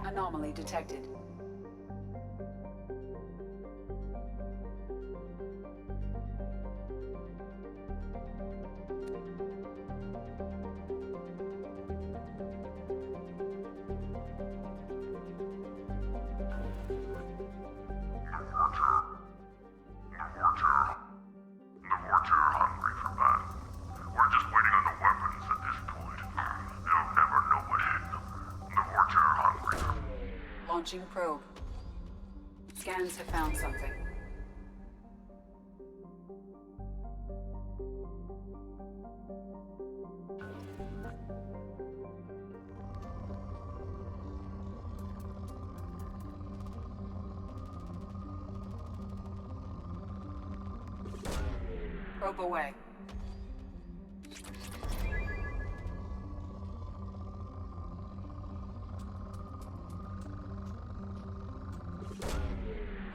Anomaly detected. Launching probe. Scans have found something. Probe away.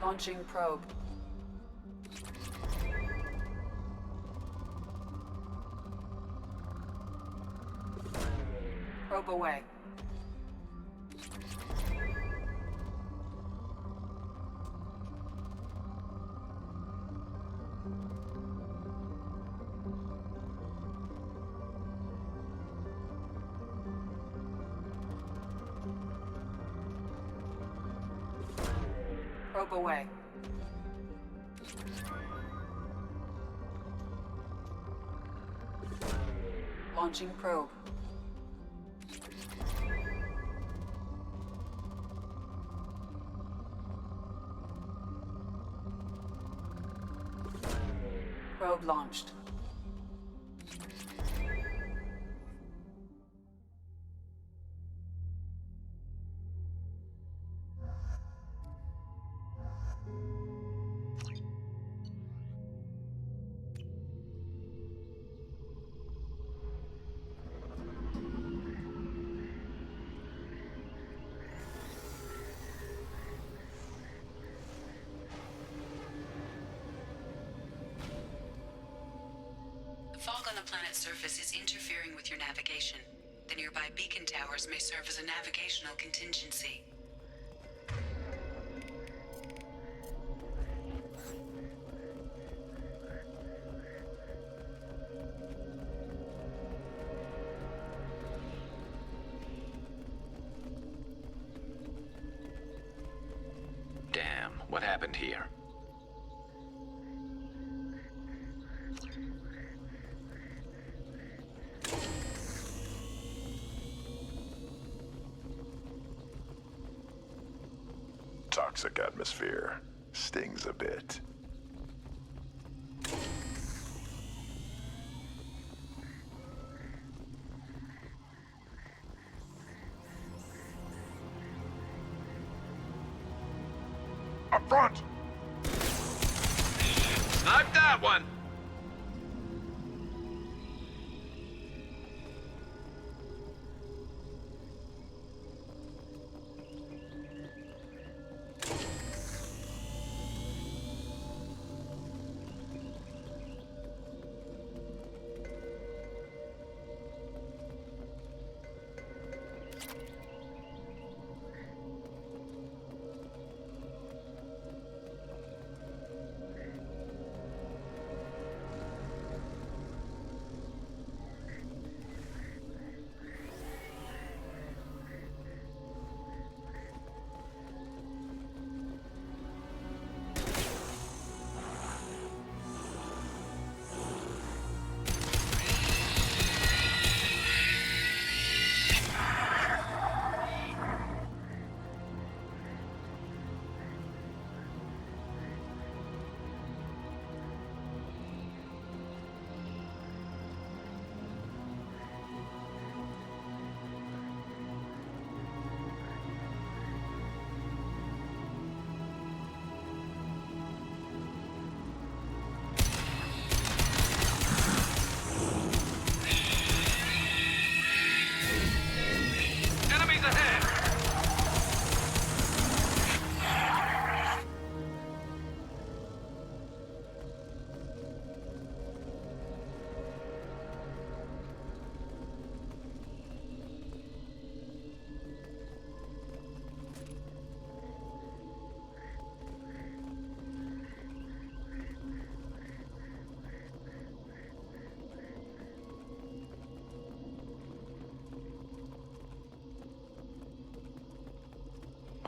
Launching probe. Probe away. Probe away. Launching probe. Probe launched. Fog on the planet's surface is interfering with your navigation. The nearby beacon towers may serve as a navigational contingency. Damn, what happened here? Toxic atmosphere. Stings a bit. Up front! Snipe that one!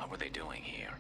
What were they doing here?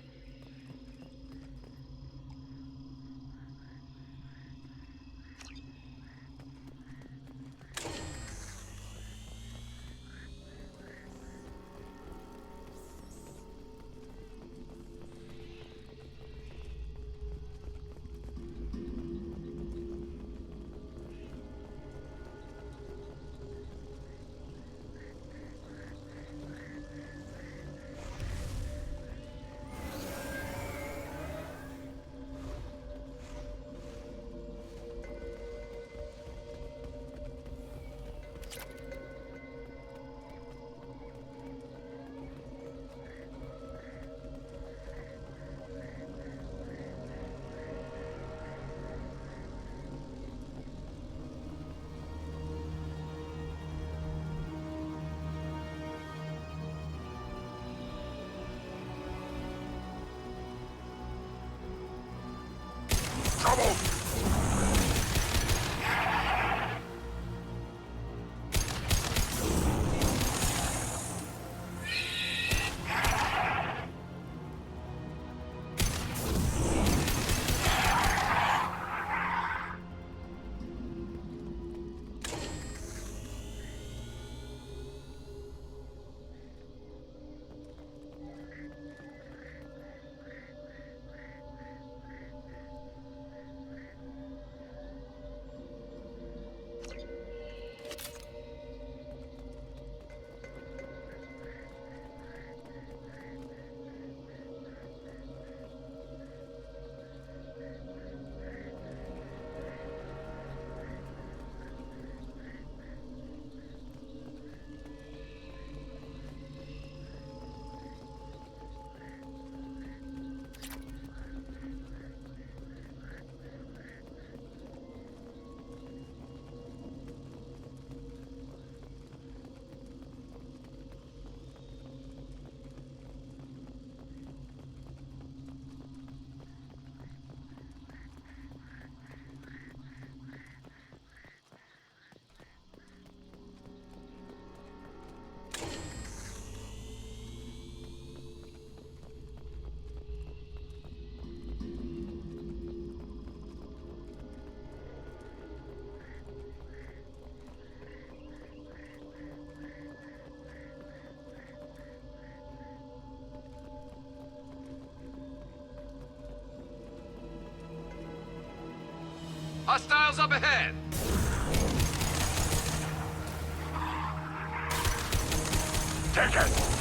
Hostiles up ahead! Take it!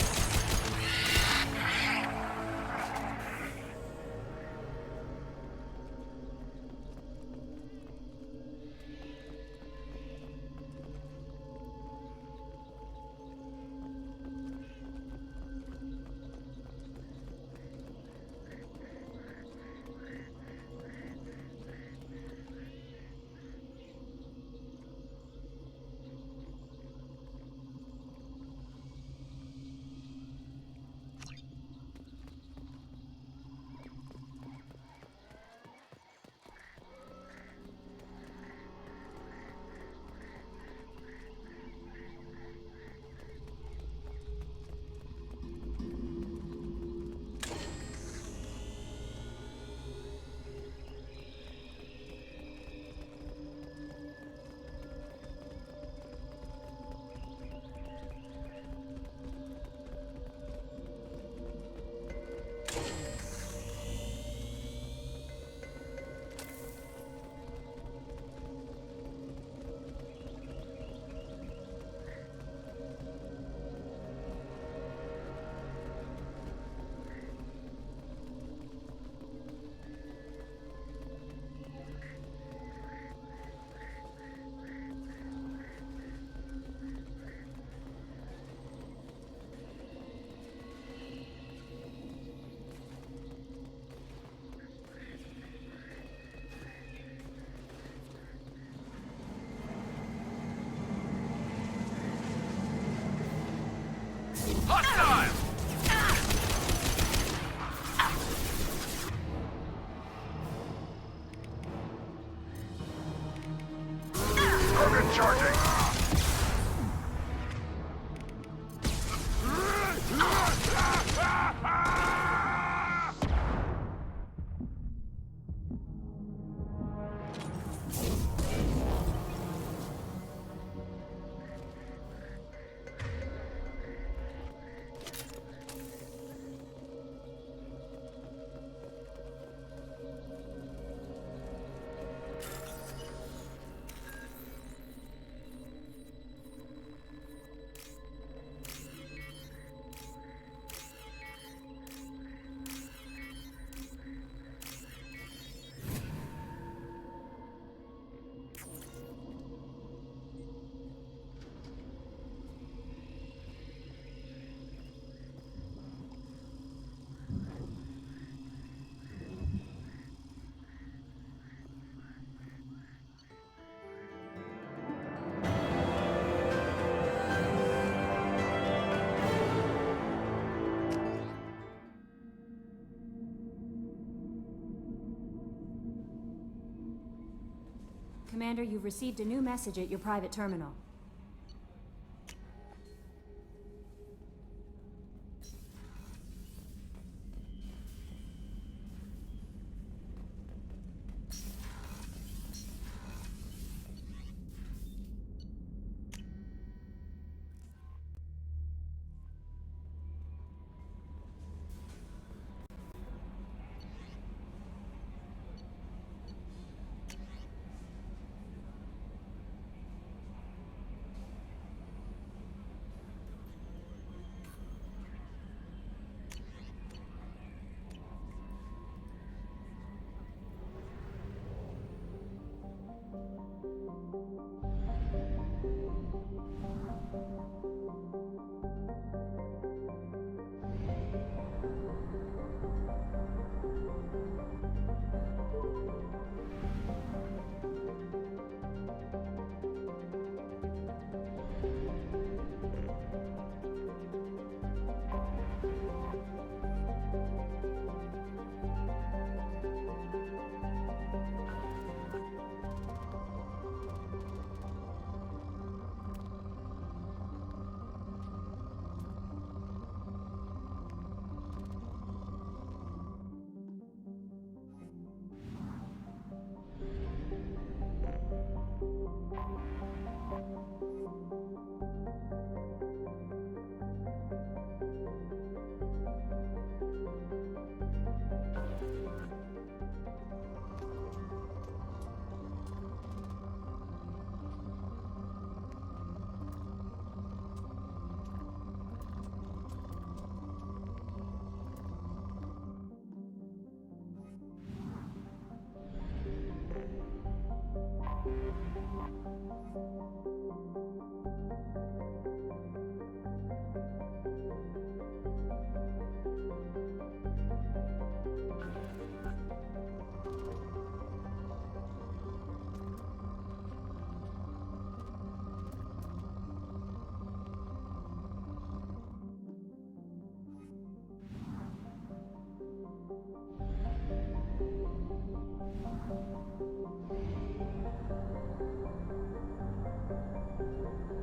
Commander, you've received a new message at your private terminal.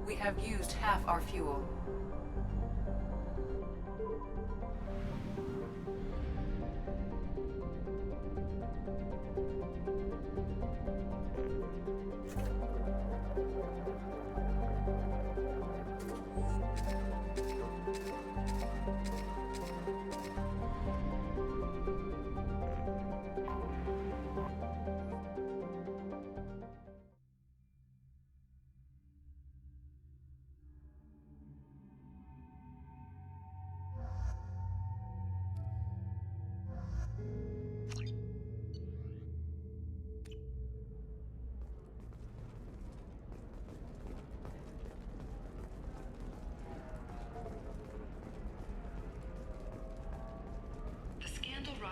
We have used half our fuel.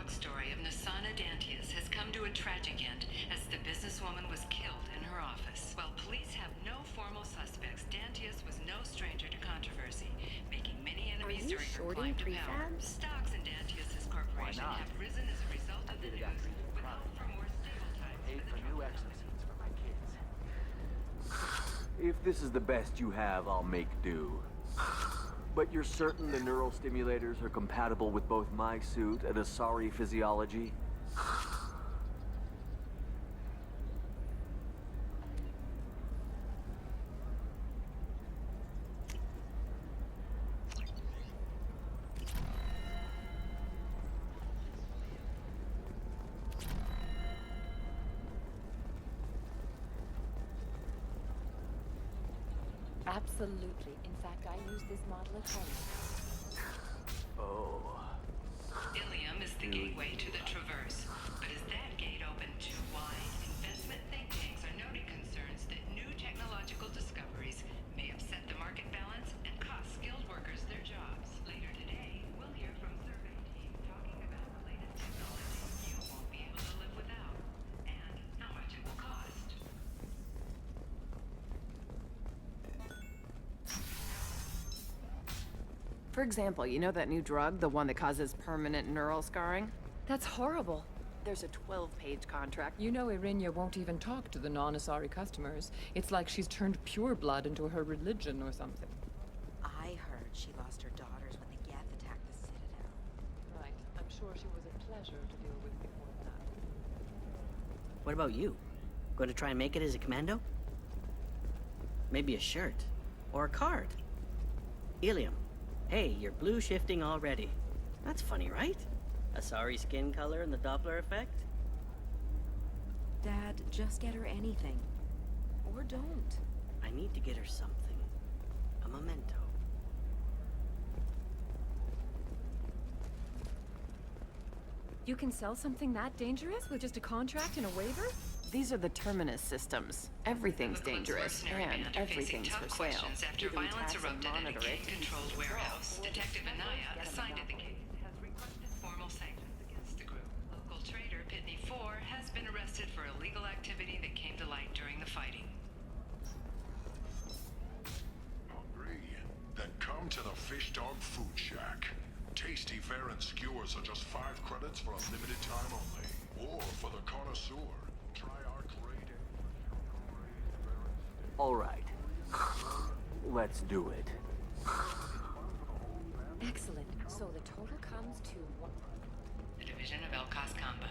Story of Nasana Dantius has come to a tragic end as the businesswoman was killed in her office. While police have no formal suspects, Dantius was no stranger to controversy, making many enemies during her climb to power. Stocks in Dantius's corporation have risen as a result of the news, with hope for more stable times for the new action scenes for my kids. If this is the best you have, I'll make do. But you're certain the neural stimulators are compatible with both my suit and Asari physiology? Absolutely. In fact, I use this model at home. Oh. Illium is the gateway to the Traverse, but is that gate open too wide? Investment think tanks are noting concerns that new technological discoveries may upset the market balance and cost skilled workers their jobs. Later today, we'll hear from survey team talking about the latest technology you won't be able to live without, and how much it will cost. For example, you know that new drug, the one that causes permanent neural scarring? That's horrible. There's a 12-page contract. You know Irinya won't even talk to the non-Asari customers. It's like she's turned pure blood into her religion or something. I heard she lost her daughters when the Geth attacked the Citadel. Right. I'm sure she was a pleasure to deal with before that. What about you? Going to try and make it as a commando? Maybe a shirt. Or a card. Illium. Hey, you're blue shifting already. That's funny, right? Asari skin color and the Doppler effect? Dad, just get her anything. Or don't. I need to get her something. A memento. You can sell something that dangerous with just a contract and a waiver? These are the Terminus systems. Everything's dangerous, and everything's for sale. After violence erupted at a gang-controlled warehouse, Detective Anaya, assigned at the gate, has requested formal sanctions against the group. Local trader Pitney 4 has been arrested for illegal activity that came to light during the fighting. Hungry? Then come to the Fish Dog Food Shack. Tasty fare and skewers are just 5 credits for a limited time only. Or for the connoisseur, try our great... All right. Let's do it. Excellent. So the total comes to one... The division of Elkos Combine.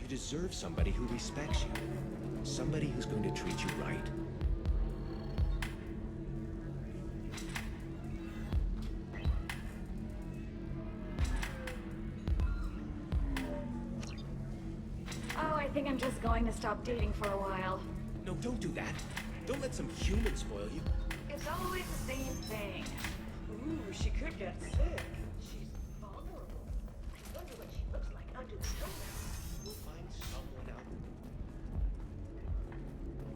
You deserve somebody who respects you. Somebody who's going to treat you right. Oh, I think I'm just going to stop dating for a while. No, don't do that. Don't let some human spoil you. It's always the same thing. Ooh, she could get sick. She's vulnerable. I wonder what she looks like under the helmet. We'll find someone out.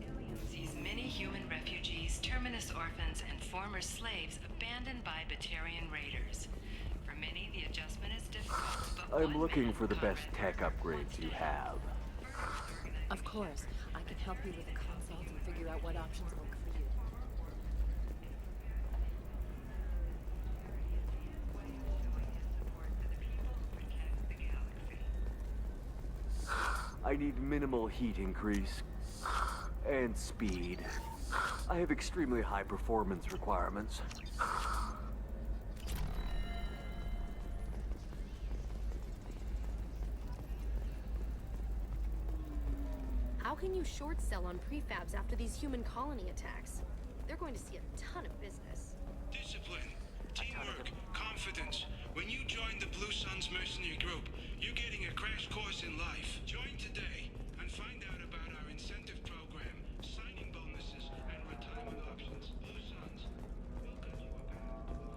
Illium sees many human refugees, terminus orphans, and former slaves abandoned by Batarian raiders. For many, the adjustment is difficult, but I'm looking for the best tech upgrades you have. Of course. I can help you with the consult and figure out what options work for you. I need minimal heat increase. And speed. I have extremely high performance requirements. How can you short sell on prefabs after these human colony attacks? They're going to see a ton of business. Discipline, teamwork, confidence. When you join the Blue Suns mercenary group, you're getting a crash course in life. Join today and find out about our incentive program, signing bonuses, and retirement options. Blue Suns, welcome you aboard.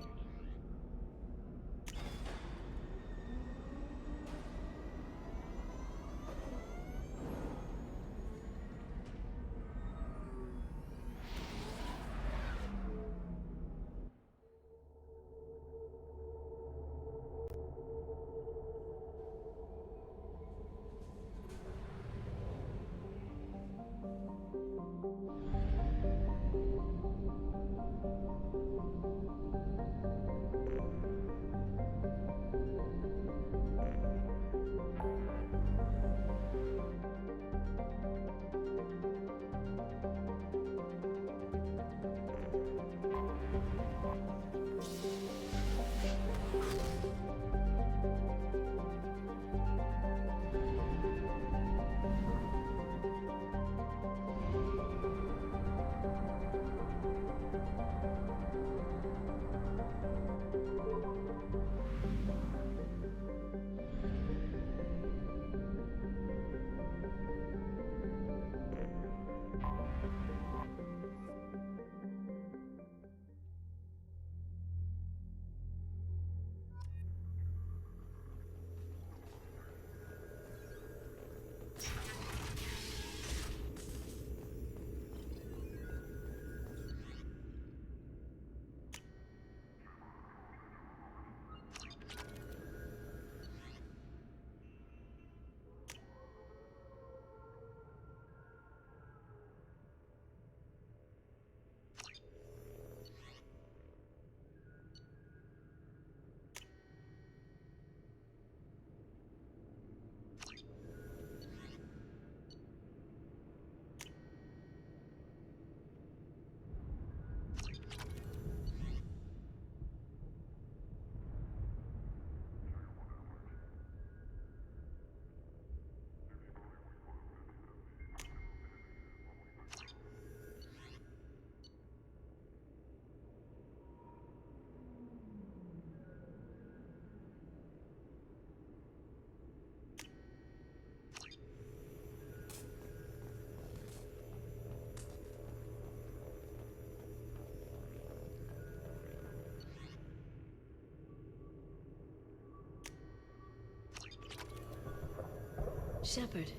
Shepard,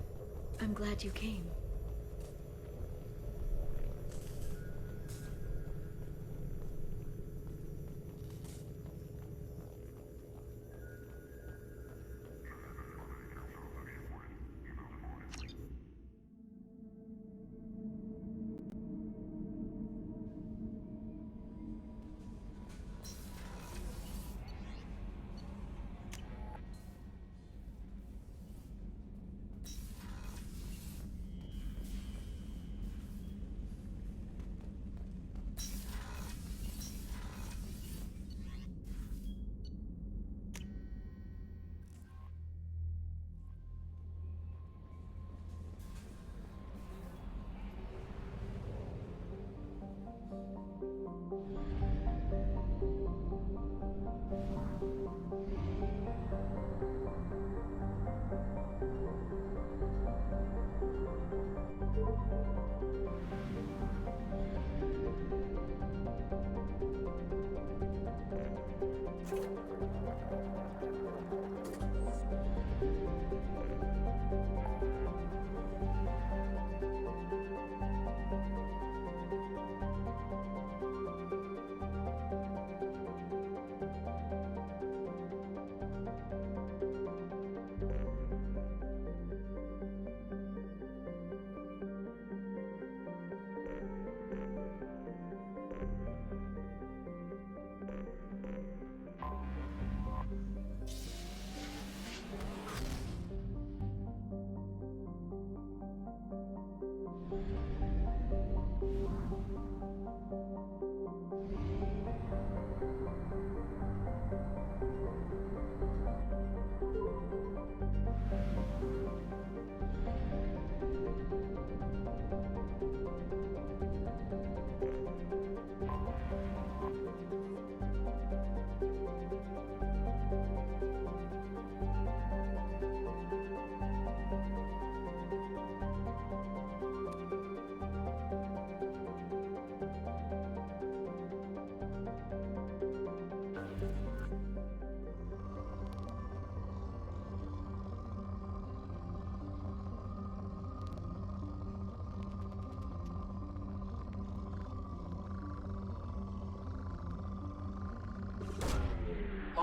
I'm glad you came.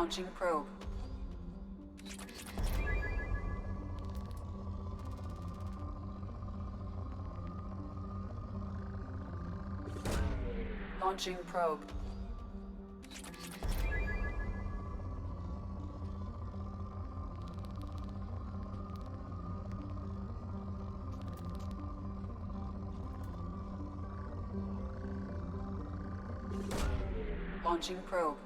Launching probe. Launching probe. Launching probe.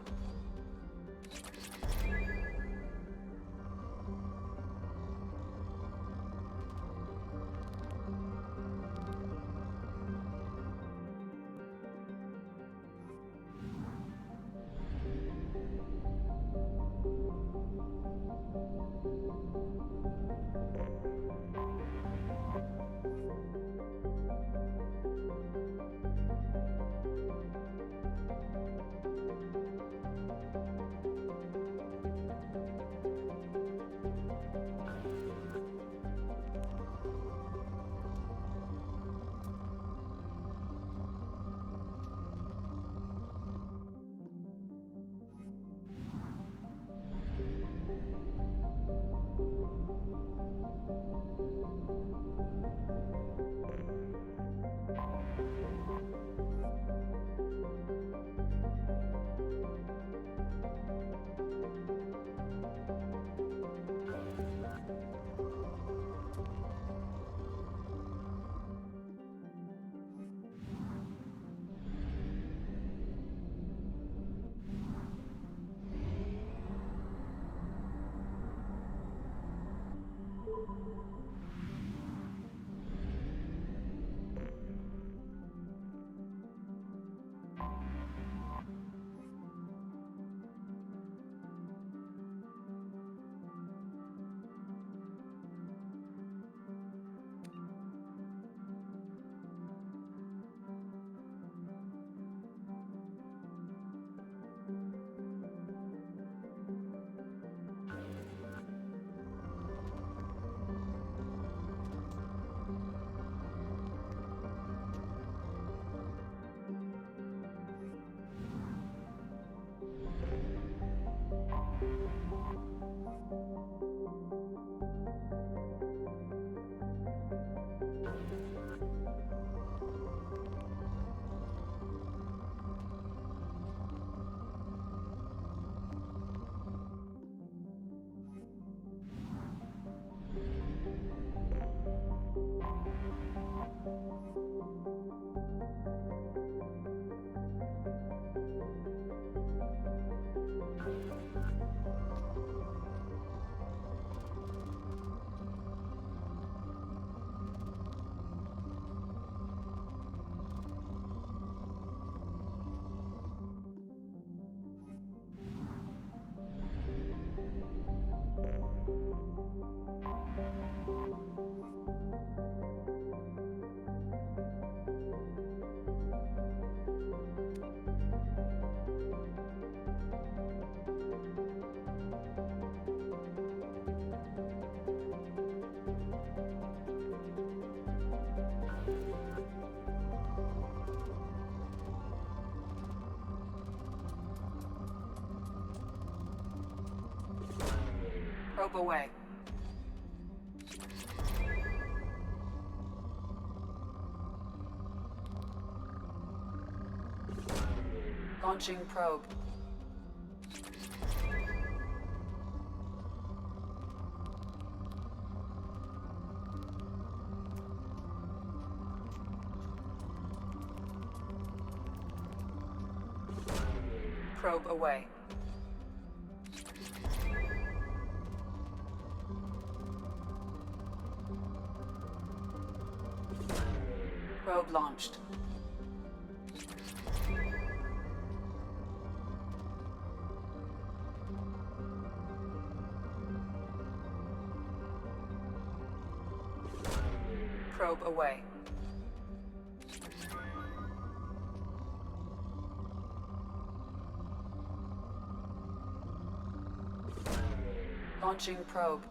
Probe away. Launching probe. Probe away. Probe launched. Probe away. Launching probe.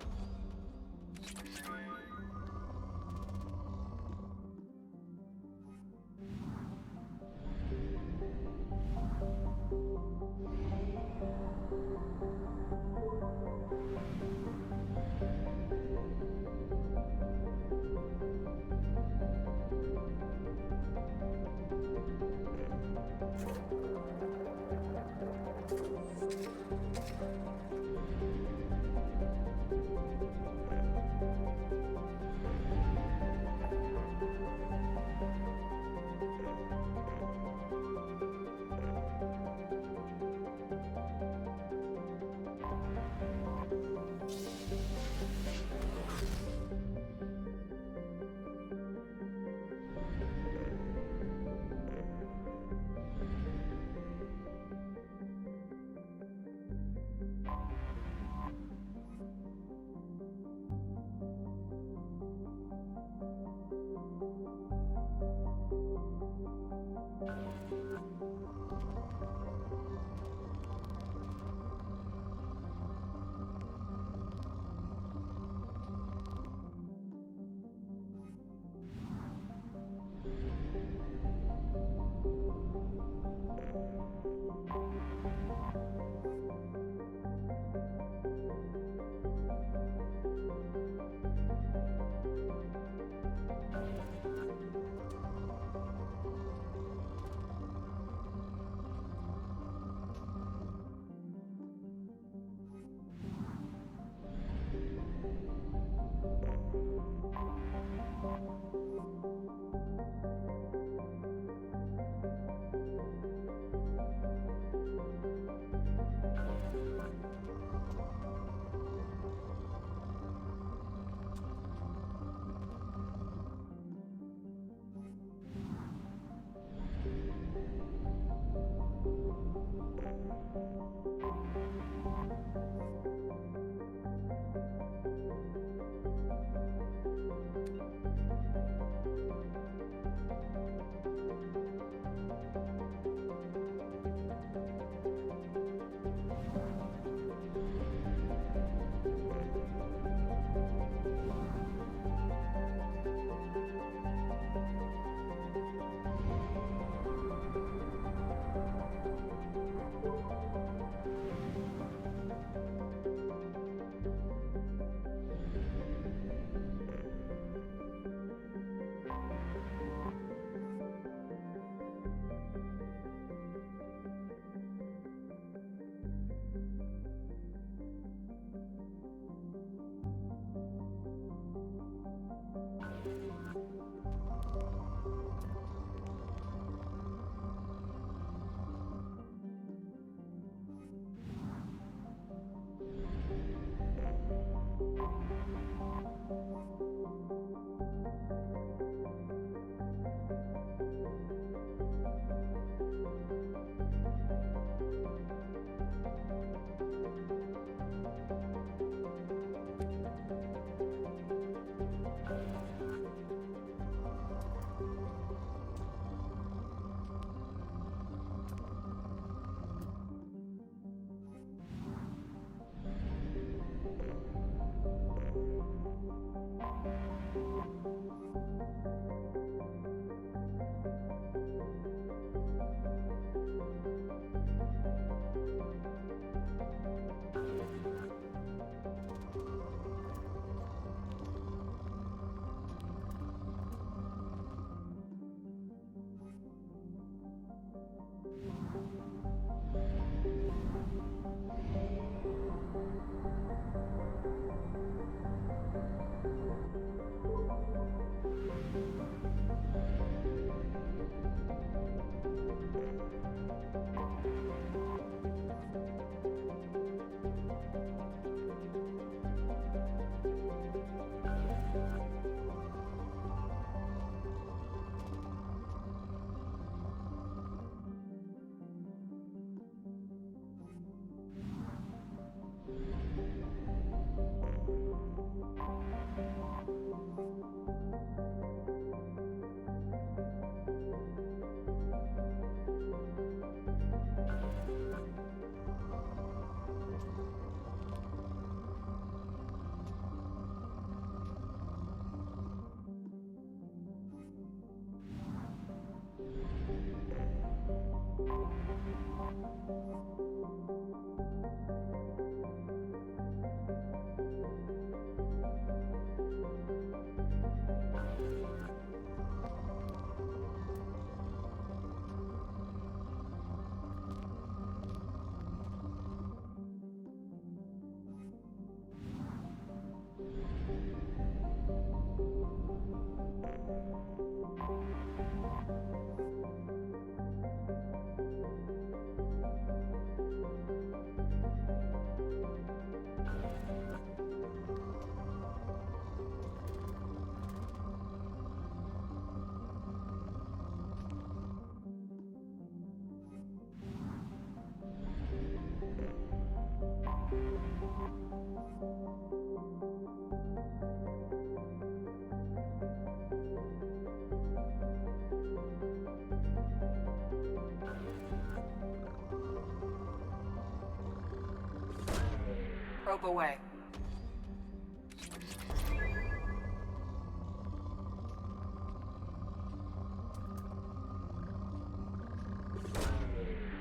Probe away.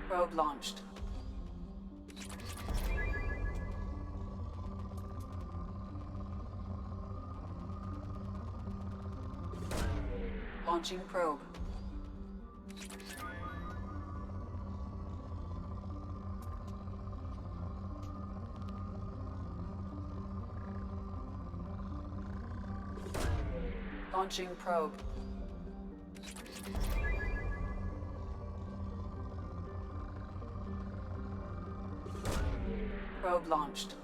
Probe launched. Launching probe. Launching probe. Probe launched.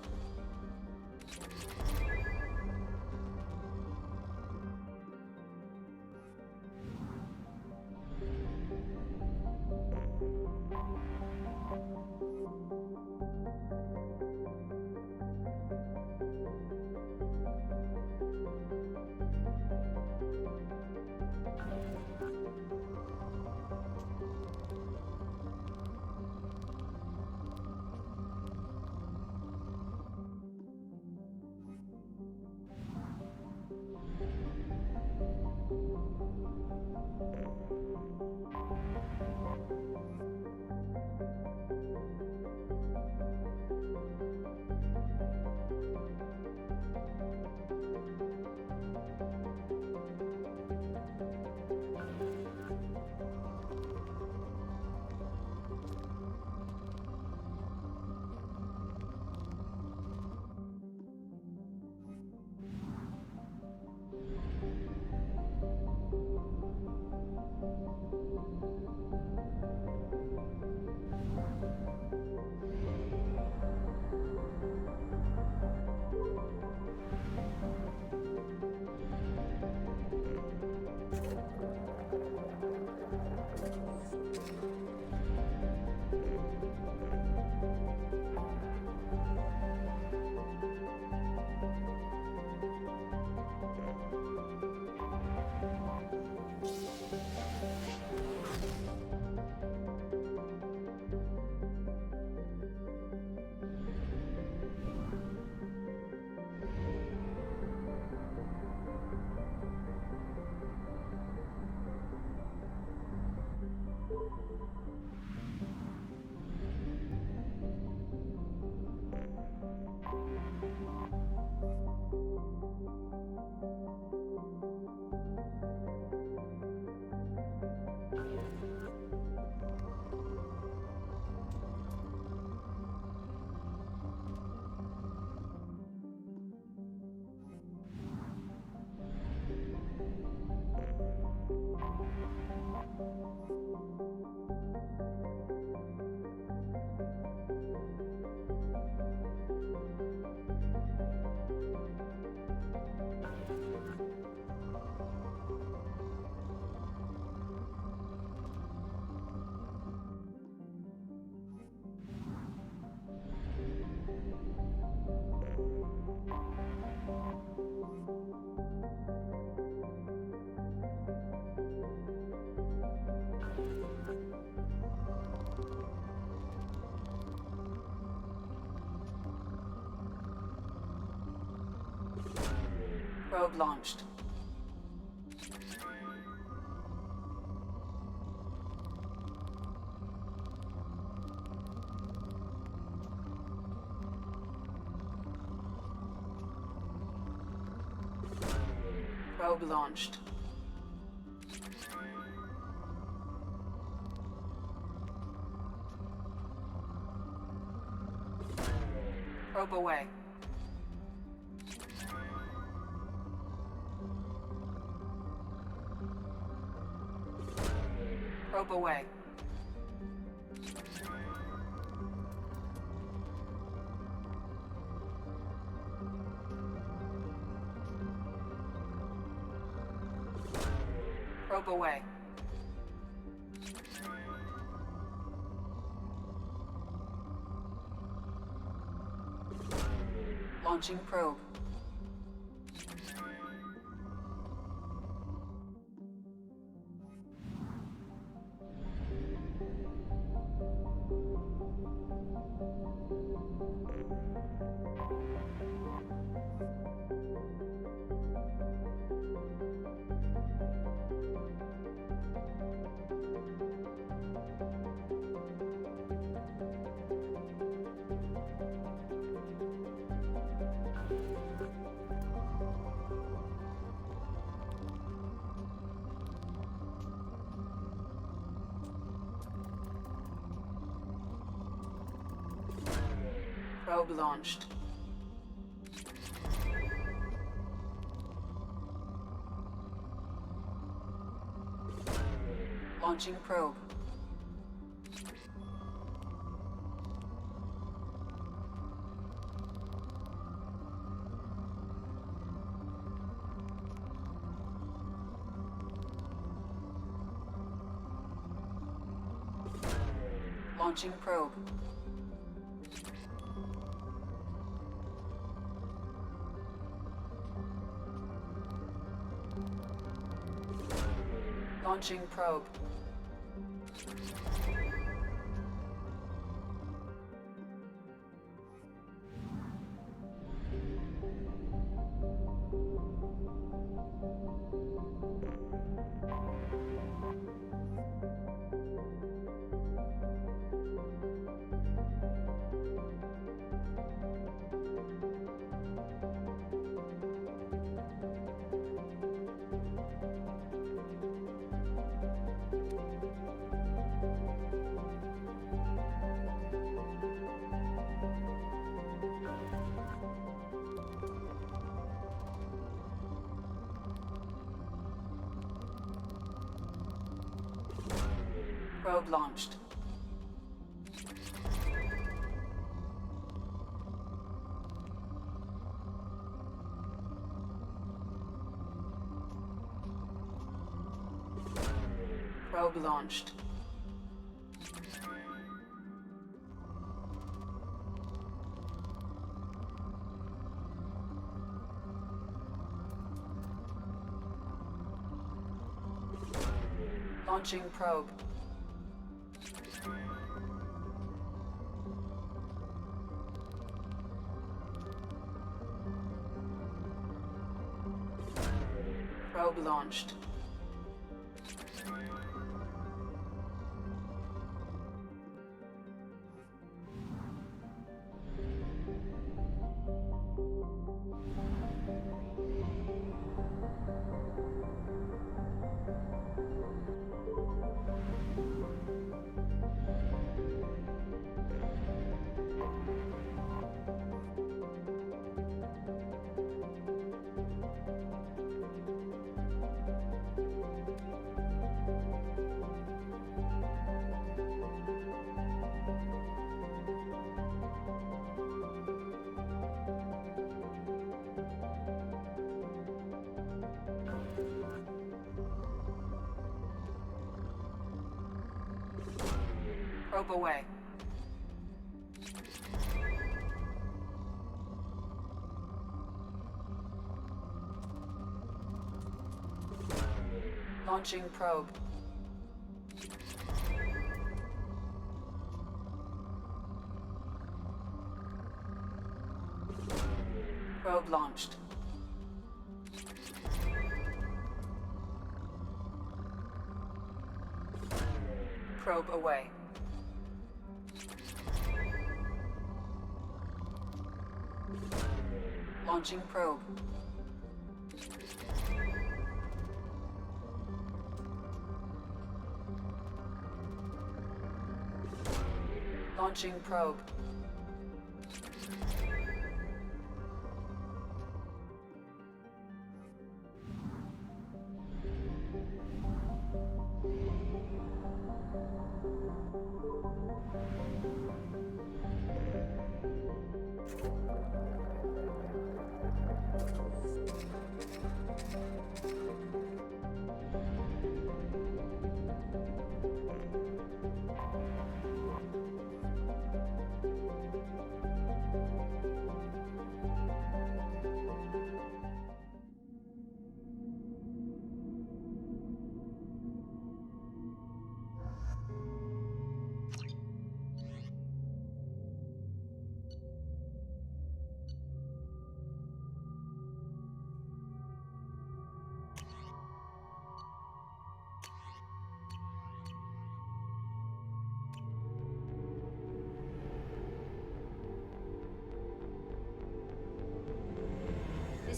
Probe launched. Probe launched. Probe away. Probe away. Probe away. Launching probe. Probe launched. Launching probe. Launching probe. Launching probe. Probe launched. Probe launched. Launching probe. Probe launched. Probe away. Launching probe. Probe launched. Probe away. Launching probe. Launching probe.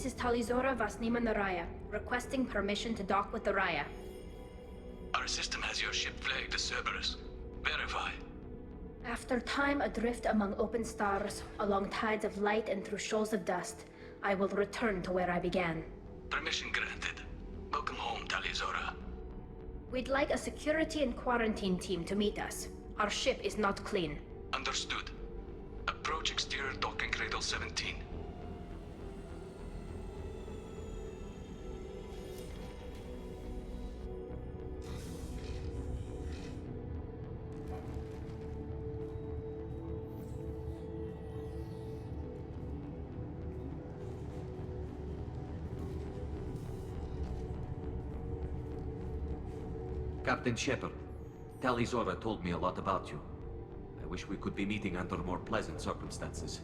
This is Tali'Zorah Vasnima Rayya, requesting permission to dock with the Rayya. Our system has your ship flagged as Cerberus. Verify. After time adrift among open stars, along tides of light and through shoals of dust, I will return to where I began. Permission granted. Welcome home, Tali'Zorah. We'd like a security and quarantine team to meet us. Our ship is not clean. Understood. Approach exterior docking cradle 17. Captain Shepard, Tali'Zorah told me a lot about you. I wish we could be meeting under more pleasant circumstances.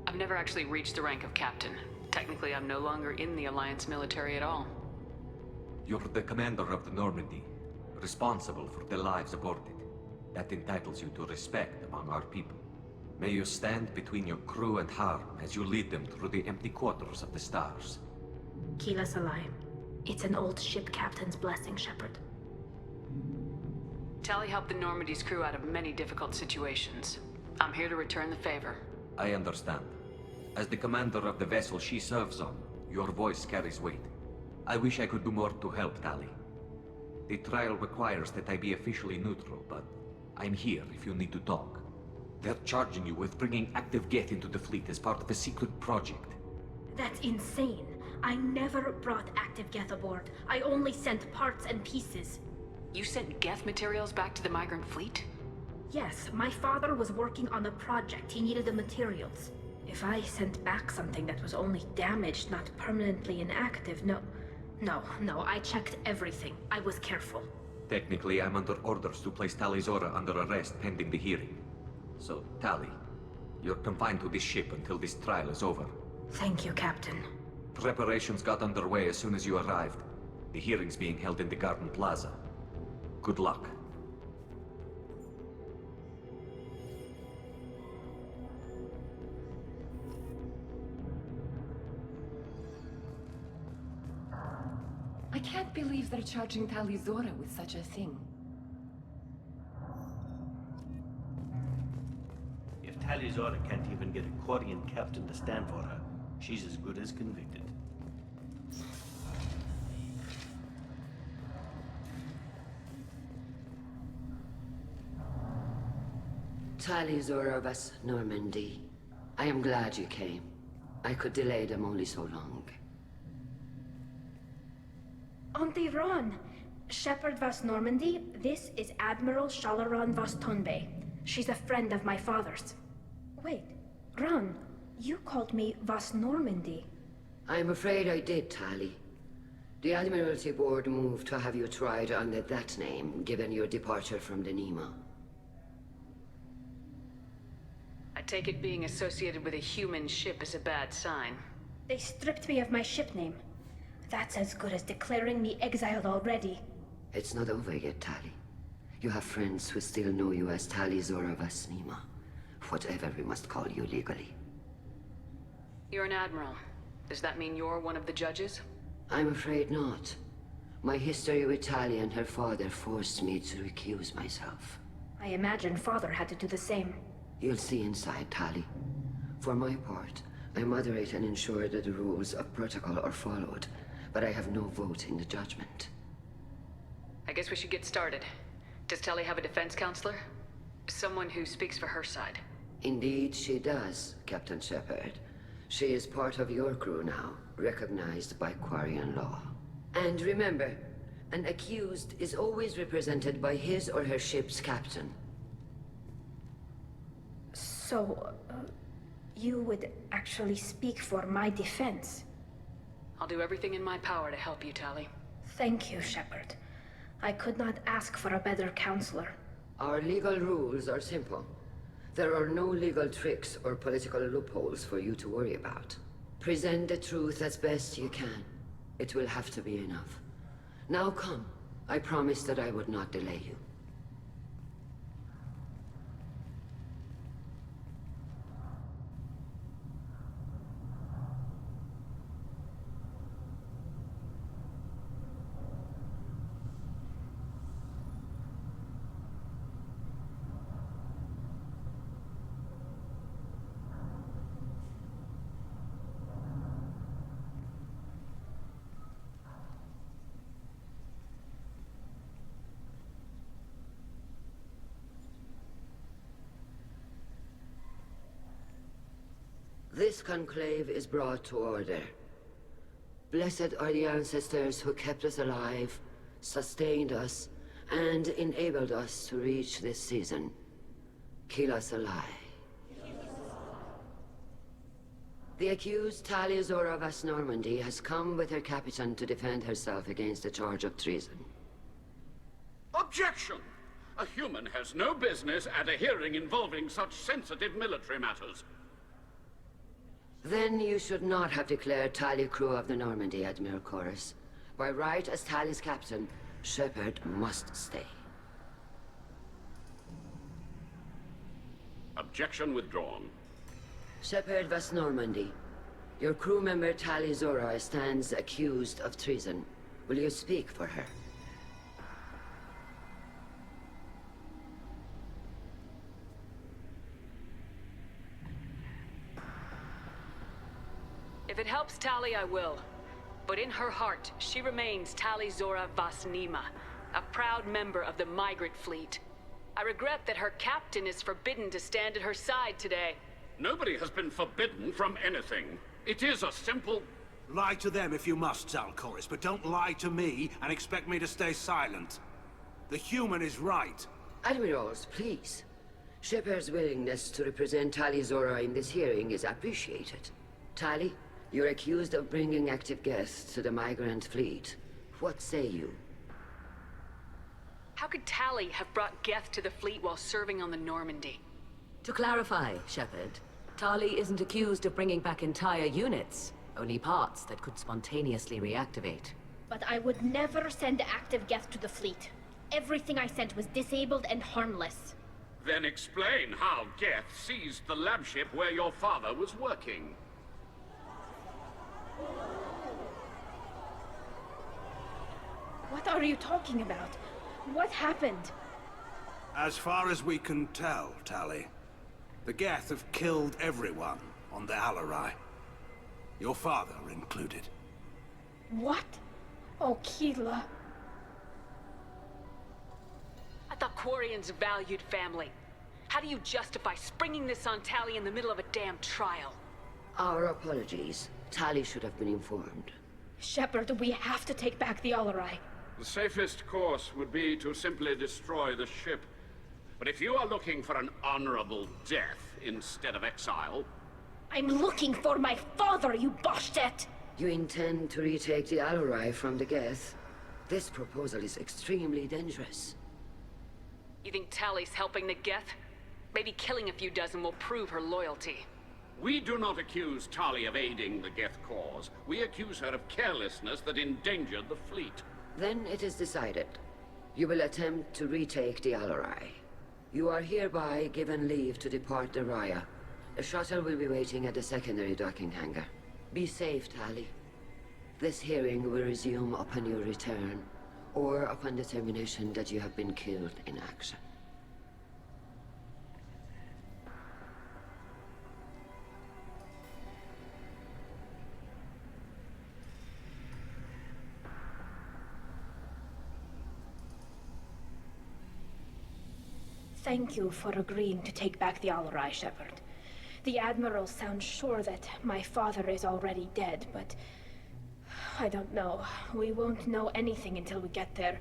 I've never actually reached the rank of captain. Technically, I'm no longer in the Alliance military at all. You're the commander of the Normandy, responsible for the lives aborted. That entitles you to respect among our people. May you stand between your crew and harm as you lead them through the empty quarters of the stars. Kila Salai. It's an old ship captain's blessing, Shepard. Tali helped the Normandy's crew out of many difficult situations. I'm here to return the favor. I understand. As the commander of the vessel she serves on, your voice carries weight. I wish I could do more to help, Tali. The trial requires that I be officially neutral, but I'm here if you need to talk. They're charging you with bringing active Geth into the fleet as part of a secret project. That's insane. I never brought active Geth aboard. I only sent parts and pieces. You sent Geth materials back to the Migrant fleet? Yes, my father was working on a project. He needed the materials. If I sent back something that was only damaged, not permanently inactive, no, I checked everything. I was careful. Technically, I'm under orders to place Tali'Zorah under arrest pending the hearing. So, Tali, you're confined to this ship until this trial is over. Thank you, Captain. Preparations got underway as soon as you arrived. The hearing's being held in the Garden Plaza. Good luck. I can't believe they're charging Tali'Zorah with such a thing. If Tali'Zorah can't even get a Quarian captain to stand for her, she's as good as convicted. Tali'Zorah vas Normandy. I am glad you came. I could delay them only so long. Ron, Shepard vas Normandy, this is Admiral Shala'Raan vas Tonbe. She's a friend of my father's. Wait, Ron, you called me vas Normandy. I'm afraid I did, Tali. The Admiralty Board moved to have you tried under that name, given your departure from the Nema. I take it being associated with a human ship is a bad sign. They stripped me of my ship name. That's as good as declaring me exiled already. It's not over yet, Tali. You have friends who still know you as Tali'Zorah vas Nema. Whatever we must call you legally. You're an admiral. Does that mean you're one of the judges? I'm afraid not. My history with Tali and her father forced me to recuse myself. I imagine father had to do the same. You'll see inside, Tali. For my part, I moderate and ensure that the rules of protocol are followed, but I have no vote in the judgment. I guess we should get started. Does Tali have a defense counselor? Someone who speaks for her side? Indeed, she does, Captain Shepard. She is part of your crew now, recognized by Quarian law. And remember, an accused is always represented by his or her ship's captain. So, you would actually speak for my defense? I'll do everything in my power to help you, Tali. Thank you, Shepard. I could not ask for a better counselor. Our legal rules are simple. There are no legal tricks or political loopholes for you to worry about. Present the truth as best you can. It will have to be enough. Now come. I promised that I would not delay you. This conclave is brought to order. Blessed are the ancestors who kept us alive, sustained us, and enabled us to reach this season. Keep us alive. The accused Tali-Zora Vas Normandy has come with her captain to defend herself against a charge of treason. Objection! A human has no business at a hearing involving such sensitive military matters. Then you should not have declared Tali crew of the Normandy, Admiral Koris. By right as Tali's captain, Shepard must stay. Objection withdrawn. Shepard Vas Normandy, your crew member Tali-Zora stands accused of treason. Will you speak for her? If it helps Tali, I will. But in her heart, she remains Tali-Zora Vas Nima, a proud member of the Migrant fleet. I regret that her captain is forbidden to stand at her side today. Nobody has been forbidden from anything. It is a simple... Lie to them if you must, Zal Koris, but don't lie to me and expect me to stay silent. The human is right. Admirals, please. Shepard's willingness to represent Tali-Zora in this hearing is appreciated. Tali, you're accused of bringing active guests to the Migrant fleet. What say you? How could Tali have brought Geth to the fleet while serving on the Normandy? To clarify, Shepard, Tali isn't accused of bringing back entire units, only parts that could spontaneously reactivate. But I would never send active Geth to the fleet. Everything I sent was disabled and harmless. Then explain how Geth seized the lab ship where your father was working. What are you talking about? What happened? As far as we can tell, Tali, the Geth have killed everyone on the Alarei. Your father included. What? Oh, Keela. I thought Quarians valued family. How do you justify springing this on Tali in the middle of a damn trial? Our apologies. Tali should have been informed. Shepard, we have to take back the Alarei. The safest course would be to simply destroy the ship. But if you are looking for an honorable death instead of exile... I'm looking for my father, you Bastet! You intend to retake the Alarei from the Geth? This proposal is extremely dangerous. You think Tali's helping the Geth? Maybe killing a few dozen will prove her loyalty. We do not accuse Tali of aiding the Geth cause. We accuse her of carelessness that endangered the fleet. Then it is decided. You will attempt to retake the Alarei. You are hereby given leave to depart the Rayya. A shuttle will be waiting at the secondary docking hangar. Be safe, Tali. This hearing will resume upon your return, or upon determination that you have been killed in action. Thank you for agreeing to take back the Alarei, Shepard. The Admiral sounds sure that my father is already dead, but... I don't know. We won't know anything until we get there.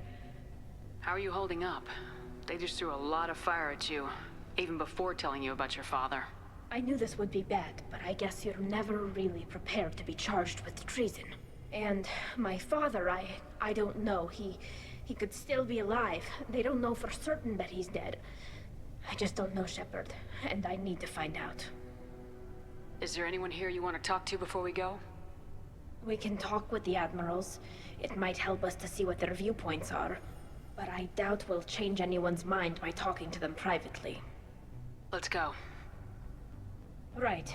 How are you holding up? They just threw a lot of fire at you, even before telling you about your father. I knew this would be bad, but I guess you're never really prepared to be charged with treason. And my father, I don't know. He could still be alive. They don't know for certain that he's dead. I just don't know, Shepard, and I need to find out. Is there anyone here you want to talk to before we go? We can talk with the Admirals. It might help us to see what their viewpoints are. But I doubt we'll change anyone's mind by talking to them privately. Let's go. Right.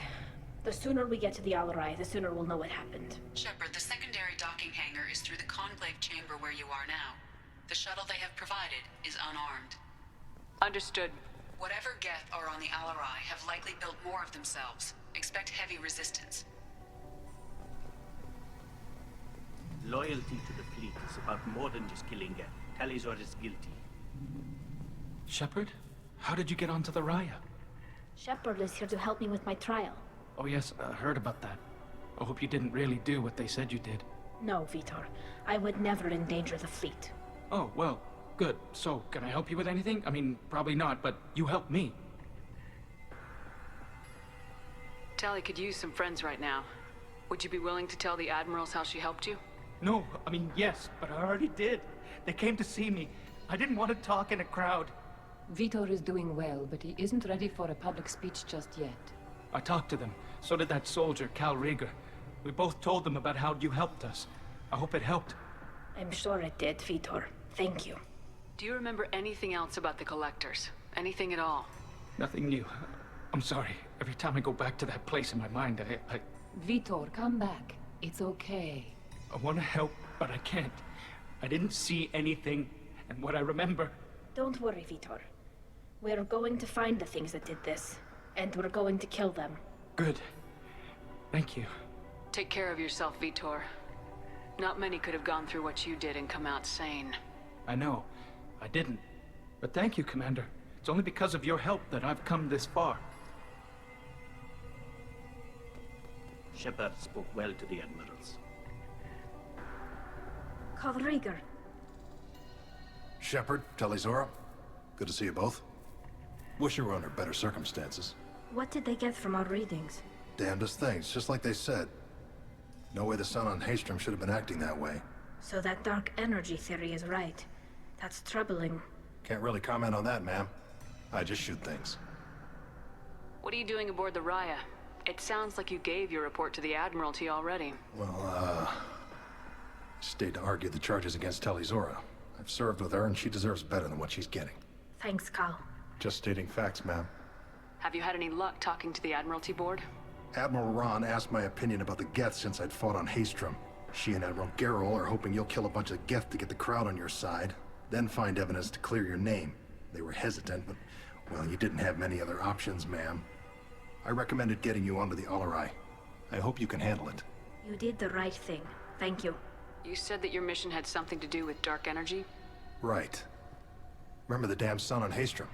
The sooner we get to the Alarei, the sooner we'll know what happened. Shepard, the secondary docking hangar is through the conclave chamber where you are now. The shuttle they have provided is unarmed. Understood. Whatever Geth are on the Alarei have likely built more of themselves. Expect heavy resistance. Loyalty to the fleet is about more than just killing Geth. Tali-Zora is guilty. Shepard? How did you get onto the Rayya? Shepard is here to help me with my trial. Oh yes, I heard about that. I hope you didn't really do what they said you did. No, Veetor. I would never endanger the fleet. Oh, well, good. So, can I help you with anything? I mean, probably not, but you helped me. Tali could use some friends right now. Would you be willing to tell the admirals how she helped you? No, I mean, yes, but I already did. They came to see me. I didn't want to talk in a crowd. Veetor is doing well, but he isn't ready for a public speech just yet. I talked to them. So did that soldier, Kal'Reegar. We both told them about how you helped us. I hope it helped. I'm sure it did, Veetor. Thank you. Do you remember anything else about the Collectors? Anything at all? Nothing new. I'm sorry. Every time I go back to that place in my mind, I... Veetor, come back. It's okay. I want to help, but I can't. I didn't see anything, and what I remember... Don't worry, Veetor. We're going to find the things that did this, and we're going to kill them. Good. Thank you. Take care of yourself, Veetor. Not many could have gone through what you did and come out sane. I know. I didn't. But thank you, Commander. It's only because of your help that I've come this far. Shepard spoke well to the admirals. Kal'Reegar. Shepard, Zorah. Good to see you both. Wish you were under better circumstances. What did they get from our readings? Damnedest things, just like they said. No way the sun on Haestrom should have been acting that way. So that dark energy theory is right. That's troubling. Can't really comment on that, ma'am. I just shoot things. What are you doing aboard the Rayya? It sounds like you gave your report to the Admiralty already. Well, stayed to argue the charges against Zorah. I've served with her, and she deserves better than what she's getting. Thanks, Kal. Just stating facts, ma'am. Have you had any luck talking to the Admiralty board? Admiral Ron asked my opinion about the Geth since I'd fought on Haestrom. She and Admiral Gerrel are hoping you'll kill a bunch of Geth to get the crowd on your side, then find evidence to clear your name. They were hesitant, but, well, you didn't have many other options, ma'am. I recommended getting you onto the Alarei. I hope you can handle it. You did the right thing. Thank you. You said that your mission had something to do with dark energy? Right. Remember the damn sun on Haestrom?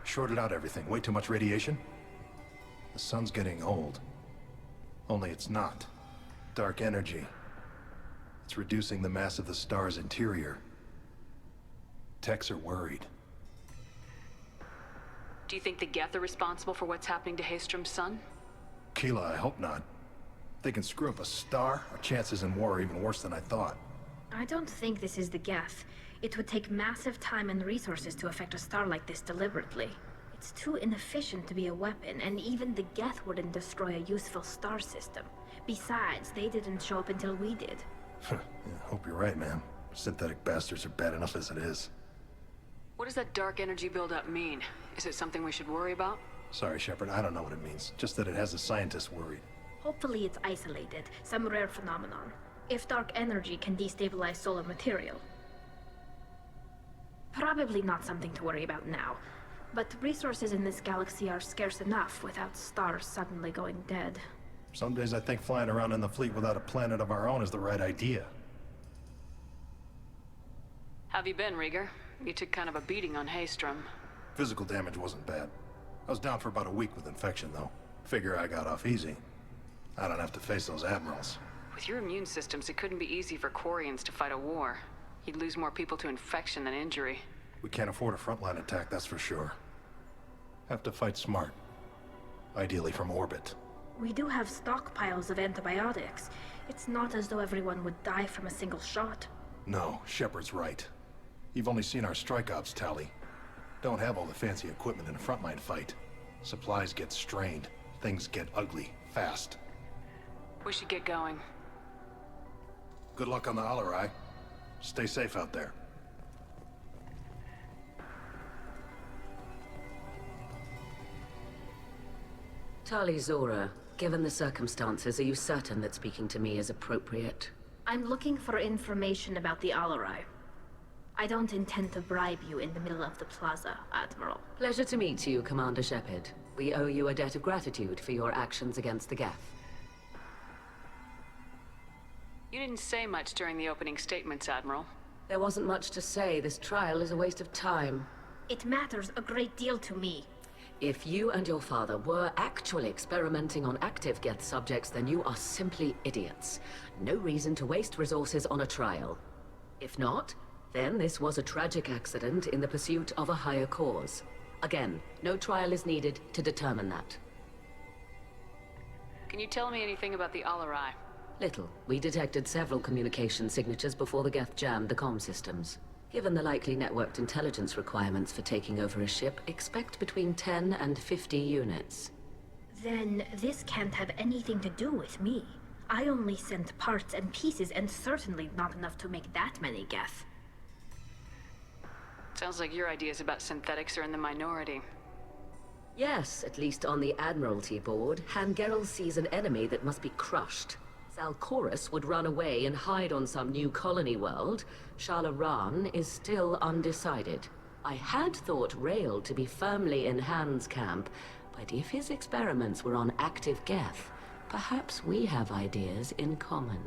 Shorted out everything. Way too much radiation? The sun's getting old. Only it's not. Dark energy. It's reducing the mass of the star's interior. Techs are worried. Do you think the Geth are responsible for what's happening to Haestrom's sun? Keela, I hope not. If they can screw up a star, our chances in war are even worse than I thought. I don't think this is the Geth. It would take massive time and resources to affect a star like this deliberately. It's too inefficient to be a weapon, and even the Geth wouldn't destroy a useful star system. Besides, they didn't show up until we did. Yeah, hope you're right, ma'am. Synthetic bastards are bad enough as it is. What does that dark energy buildup mean? Is it something we should worry about? Sorry, Shepard, I don't know what it means. Just that it has the scientists worried. Hopefully it's isolated, some rare phenomenon. If dark energy can destabilize solar material. Probably not something to worry about now. But resources in this galaxy are scarce enough without stars suddenly going dead. Some days I think flying around in the fleet without a planet of our own is the right idea. Have you been, Rieger? You took kind of a beating on Haestrom. Physical damage wasn't bad. I was down for about a week with infection, though. Figure I got off easy. I don't have to face those admirals. With your immune systems, it couldn't be easy for Quarians to fight a war. You'd lose more people to infection than injury. We can't afford a frontline attack, that's for sure. Have to fight smart. Ideally from orbit. We do have stockpiles of antibiotics. It's not as though everyone would die from a single shot. No, Shepard's right. You've only seen our strike ops, Tali. Don't have all the fancy equipment in a frontline fight. Supplies get strained. Things get ugly, fast. We should get going. Good luck on the Alarei. Stay safe out there. Zorah, given the circumstances, are you certain that speaking to me is appropriate? I'm looking for information about the Alarei. I don't intend to bribe you in the middle of the plaza, Admiral. Pleasure to meet you, Commander Shepard. We owe you a debt of gratitude for your actions against the Geth. You didn't say much during the opening statements, Admiral. There wasn't much to say. This trial is a waste of time. It matters a great deal to me. If you and your father were actually experimenting on active Geth subjects, then you are simply idiots. No reason to waste resources on a trial. If not, then this was a tragic accident in the pursuit of a higher cause. Again, no trial is needed to determine that. Can you tell me anything about the Alarei? Little. We detected several communication signatures before the Geth jammed the comm systems. Given the likely networked intelligence requirements for taking over a ship, expect between 10 and 50 units. Then this can't have anything to do with me. I only sent parts and pieces, and certainly not enough to make that many Geth. Sounds like your ideas about synthetics are in the minority. Yes, at least on the Admiralty board, Gerrel sees an enemy that must be crushed. Koris would run away and hide on some new colony world. Shala'Raan is still undecided. I had thought Rael to be firmly in Han's camp, but if his experiments were on active Geth, perhaps we have ideas in common.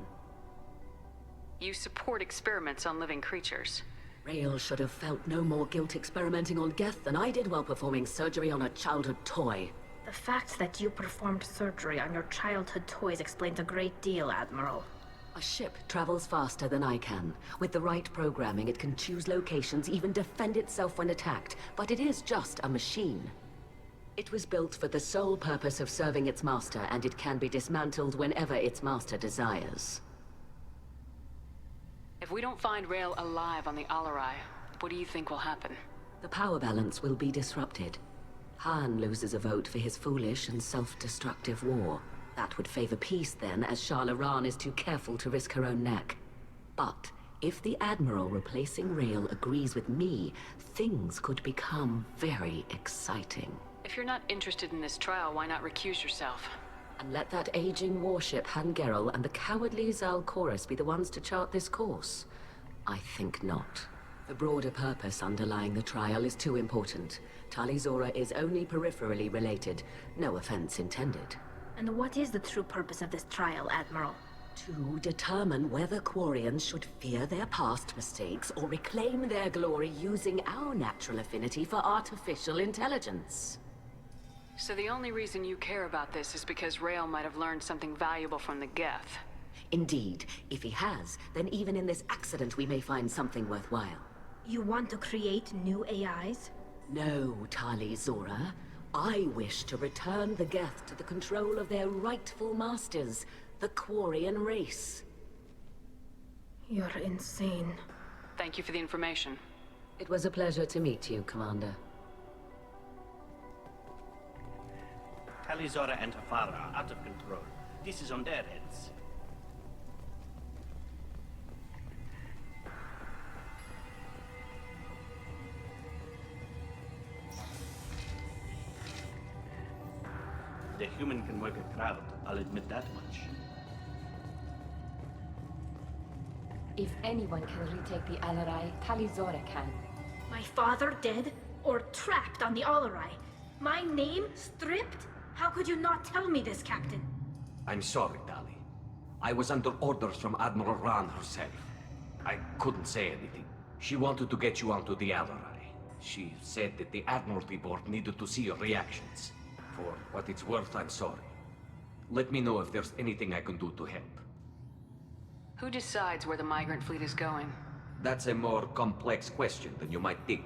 You support experiments on living creatures. Rael should have felt no more guilt experimenting on Geth than I did while performing surgery on a childhood toy. The fact that you performed surgery on your childhood toys explains a great deal, Admiral. A ship travels faster than I can. With the right programming, it can choose locations, even defend itself when attacked. But it is just a machine. It was built for the sole purpose of serving its master, and it can be dismantled whenever its master desires. If we don't find Rael alive on the Alarei, what do you think will happen? The power balance will be disrupted. Han loses a vote for his foolish and self-destructive war. That would favor peace then, as Shala'Raan is too careful to risk her own neck. But if the Admiral replacing Rael agrees with me, things could become very exciting. If you're not interested in this trial, why not recuse yourself? And let that aging warship Gerrel and the cowardly Koris be the ones to chart this course? I think not. The broader purpose underlying the trial is too important. Tali-Zora is only peripherally related. No offense intended. And what is the true purpose of this trial, Admiral? To determine whether Quarians should fear their past mistakes or reclaim their glory using our natural affinity for artificial intelligence. So the only reason you care about this is because Rael might have learned something valuable from the Geth. Indeed. If he has, then even in this accident we may find something worthwhile. You want to create new AIs? No, Tali-Zora. I wish to return the Geth to the control of their rightful masters, the Quarian race. You're insane. Thank you for the information. It was a pleasure to meet you, Commander. Tali-Zora and her father are out of control. This is on their heads. The human can work a crowd, I'll admit that much. If anyone can retake the Alarei, Tali-Zora can. My father dead? Or trapped on the Alarei? My name stripped? How could you not tell me this, Captain? I'm sorry, Tali. I was under orders from Admiral Xen herself. I couldn't say anything. She wanted to get you onto the Alarei. She said that the Admiralty Board needed to see your reactions. For what it's worth, I'm sorry. Let me know if there's anything I can do to help. Who decides where the Migrant fleet is going? That's a more complex question than you might think.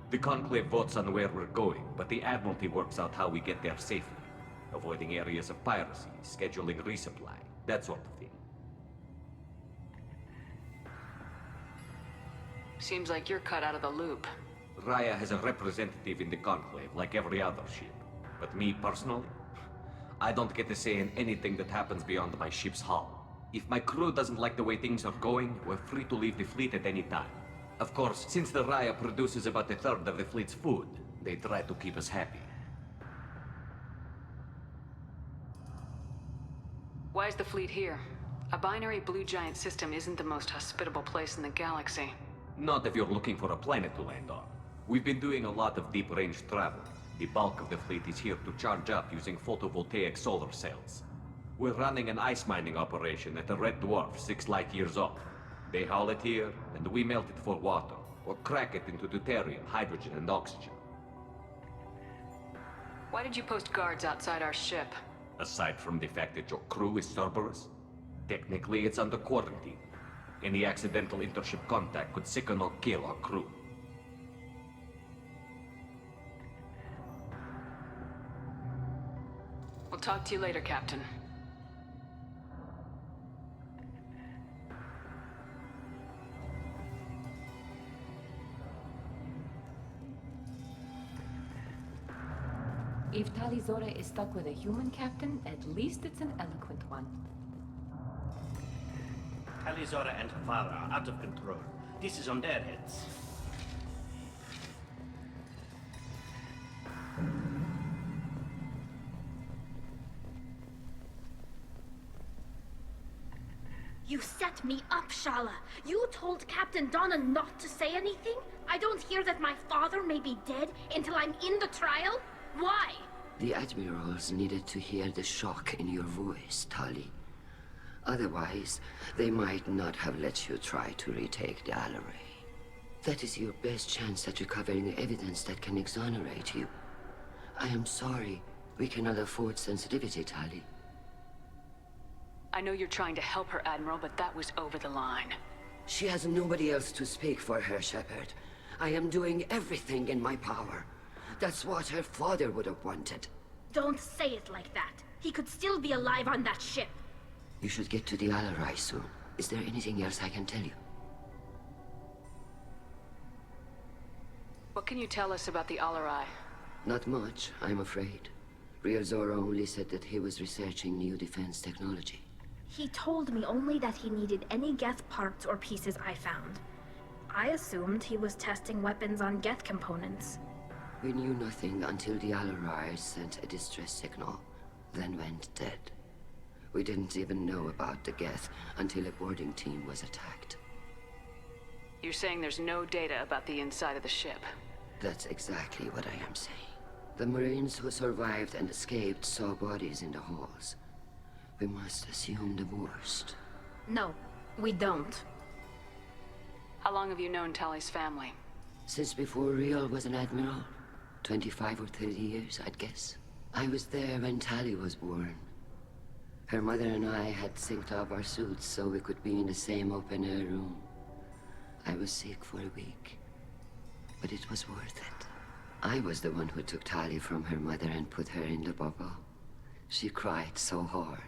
The Conclave votes on where we're going, but the Admiralty works out how we get there safely. Avoiding areas of piracy, scheduling resupply, that sort of thing. Seems like you're cut out of the loop. Rayya has a representative in the Conclave, like every other ship. But me, personally, I don't get to say in anything that happens beyond my ship's hull. If my crew doesn't like the way things are going, we're free to leave the fleet at any time. Of course, since the Rayya produces about a third of the fleet's food, they try to keep us happy. Why is the fleet here? A binary blue giant system isn't the most hospitable place in the galaxy. Not if you're looking for a planet to land on. We've been doing a lot of deep-range travel. The bulk of the fleet is here to charge up using photovoltaic solar cells. We're running an ice mining operation at a red dwarf 6 light years off. They haul it here, and we melt it for water, or crack it into deuterium, hydrogen, and oxygen. Why did you post guards outside our ship? Aside from the fact that your crew is Cerberus, technically it's under quarantine. Any accidental intership contact could sicken or kill our crew. We'll talk to you later, Captain. If Tali-Zora is stuck with a human captain, at least it's an eloquent one. Kal'Reegar and Farah are out of control. This is on their heads. You set me up, Shala. You told Captain Donna not to say anything? I don't hear that my father may be dead until I'm in the trial? Why? The Admirals needed to hear the shock in your voice, Tali. Otherwise, they might not have let you try to retake the Alarei. That is your best chance at recovering evidence that can exonerate you. I am sorry. We cannot afford sensitivity, Tali. I know you're trying to help her, Admiral, but that was over the line. She has nobody else to speak for her, Shepard. I am doing everything in my power. That's what her father would have wanted. Don't say it like that. He could still be alive on that ship. You should get to the Alarei soon. Is there anything else I can tell you? What can you tell us about the Alarei? Not much, I'm afraid. Rael'Zorah only said that he was researching new defense technology. He told me only that he needed any Geth parts or pieces I found. I assumed he was testing weapons on Geth components. We knew nothing until the Alarei sent a distress signal, then went dead. We didn't even know about the Geth until a boarding team was attacked. You're saying there's no data about the inside of the ship? That's exactly what I am saying. The Marines who survived and escaped saw bodies in the halls. We must assume the worst. No, we don't. How long have you known Tali's family? Since before Rael was an admiral. 25 or 30 years, I'd guess. I was there when Tali was born. Her mother and I had synced up our suits so we could be in the same open-air room. I was sick for a week, but it was worth it. I was the one who took Tali from her mother and put her in the bubble. She cried so hard.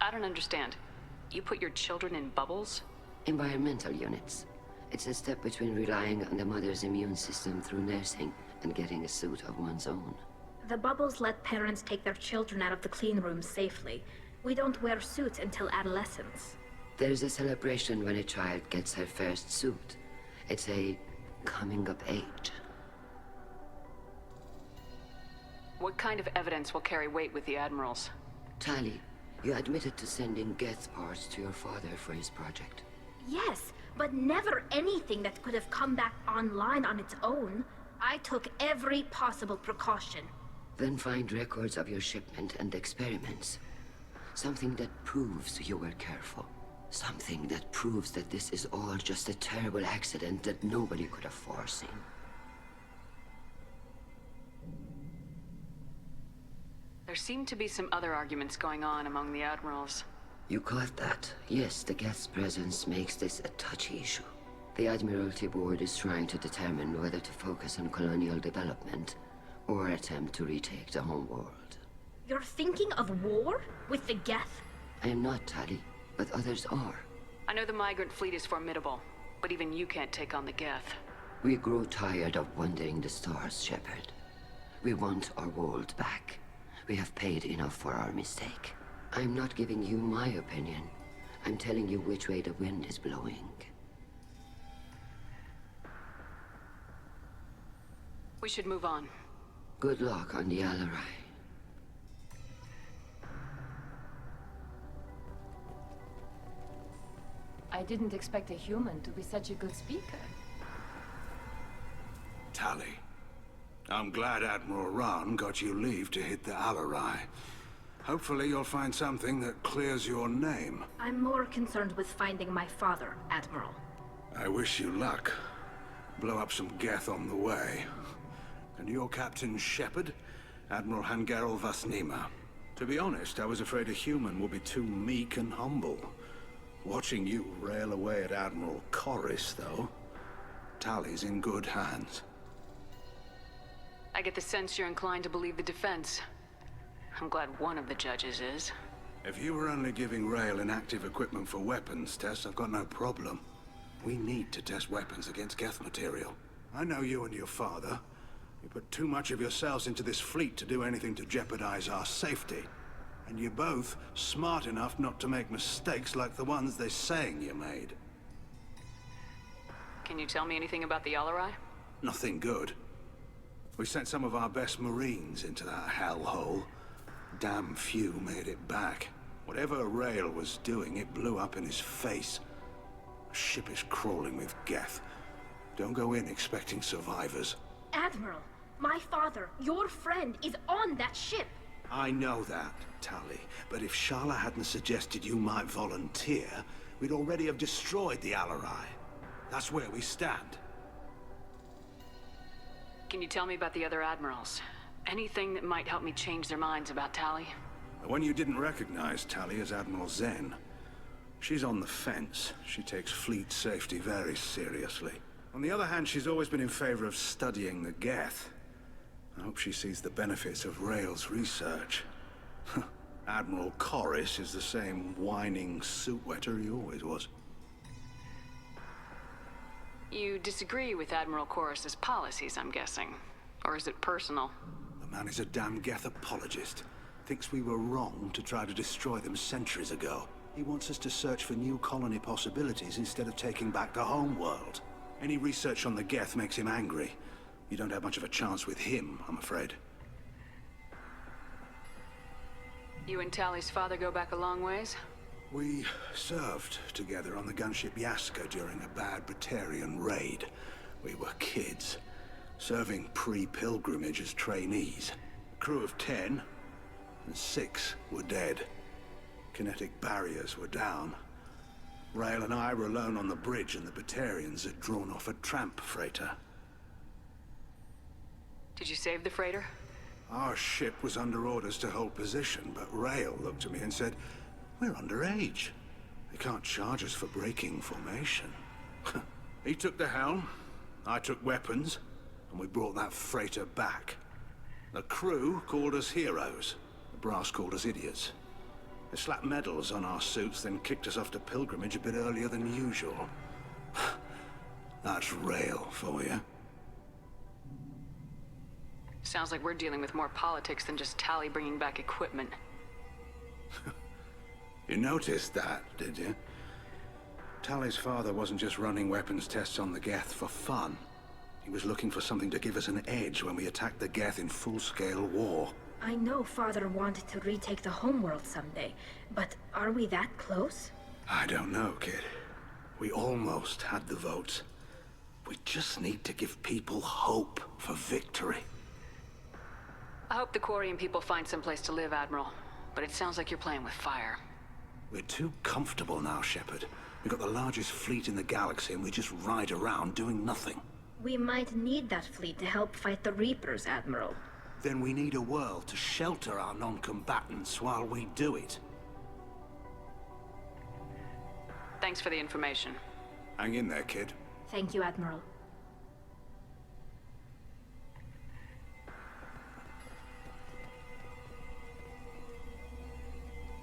I don't understand. You put your children in bubbles? Environmental units. It's a step between relying on the mother's immune system through nursing and getting a suit of one's own. The bubbles let parents take their children out of the clean rooms safely. We don't wear suits until adolescence. There's a celebration when a child gets her first suit. It's a coming of age. What kind of evidence will carry weight with the Admirals? Tali, you admitted to sending Geth parts to your father for his project. Yes, but never anything that could have come back online on its own. I took every possible precaution. Then find records of your shipment and experiments. Something that proves you were careful. Something that proves that this is all just a terrible accident that nobody could have foreseen. There seem to be some other arguments going on among the Admirals. You caught that? Yes, the Geth's presence makes this a touchy issue. The Admiralty Board is trying to determine whether to focus on colonial development or attempt to retake the homeworld. You're thinking of war? With the Geth? I am not, Tali, but others are. I know the Migrant fleet is formidable, but even you can't take on the Geth. We grow tired of wandering the stars, Shepard. We want our world back. We have paid enough for our mistake. I'm not giving you my opinion. I'm telling you which way the wind is blowing. We should move on. Good luck on the Alarei. I didn't expect a human to be such a good speaker. Tali, I'm glad Admiral Ran got you leave to hit the Alarei. Hopefully you'll find something that clears your name. I'm more concerned with finding my father, Admiral. I wish you luck. Blow up some Geth on the way. And your Captain Shepard? Admiral Gerrel Vasnima. To be honest, I was afraid a human would be too meek and humble. Watching you rail away at Admiral Koris, though, Tali's in good hands. I get the sense you're inclined to believe the defense. I'm glad one of the judges is. If you were only giving Rael inactive equipment for weapons tests, I've got no problem. We need to test weapons against Geth material. I know you and your father. You put too much of yourselves into this fleet to do anything to jeopardize our safety. And you're both smart enough not to make mistakes like the ones they're saying you made. Can you tell me anything about the Alarei? Nothing good. We sent some of our best Marines into that hellhole. Damn few made it back. Whatever Rael was doing, it blew up in his face. A ship is crawling with Geth. Don't go in expecting survivors. Admiral, my father, your friend, is on that ship. I know that, Tali, but if Shala hadn't suggested you might volunteer, we'd already have destroyed the Alarei. That's where we stand. Can you tell me about the other admirals? Anything that might help me change their minds about Tali? The one you didn't recognize, Tali, is Admiral Xen. She's on the fence. She takes fleet safety very seriously. On the other hand, she's always been in favor of studying the Geth. I hope she sees the benefits of Rael's research. Admiral Koris is the same whining suit-wetter he always was. You disagree with Admiral Koris's policies, I'm guessing. Or is it personal? The man is a damn Geth apologist. Thinks we were wrong to try to destroy them centuries ago. He wants us to search for new colony possibilities instead of taking back the homeworld. Any research on the Geth makes him angry. You don't have much of a chance with him, I'm afraid. You and Tali's father go back a long ways? We served together on the gunship Yaska during a bad Batarian raid. We were kids, serving pre-pilgrimage as trainees. A crew of 10, and 6 were dead. Kinetic barriers were down. Rael and I were alone on the bridge, and the Batarians had drawn off a tramp freighter. Did you save the freighter? Our ship was under orders to hold position, but Rael looked at me and said, "We're underage. They can't charge us for breaking formation." He took the helm, I took weapons, and we brought that freighter back. The crew called us heroes. The brass called us idiots. They slapped medals on our suits, then kicked us off to pilgrimage a bit earlier than usual. That's Rael for you. Sounds like we're dealing with more politics than just Tali bringing back equipment. You noticed that, did you? Tali's father wasn't just running weapons tests on the Geth for fun. He was looking for something to give us an edge when we attacked the Geth in full-scale war. I know Father wanted to retake the homeworld someday, but are we that close? I don't know, kid. We almost had the votes. We just need to give people hope for victory. I hope the Quarian people find someplace to live, Admiral. But it sounds like you're playing with fire. We're too comfortable now, Shepard. We've got the largest fleet in the galaxy and we just ride around doing nothing. We might need that fleet to help fight the Reapers, Admiral. Then we need a world to shelter our non-combatants while we do it. Thanks for the information. Hang in there, kid. Thank you, Admiral.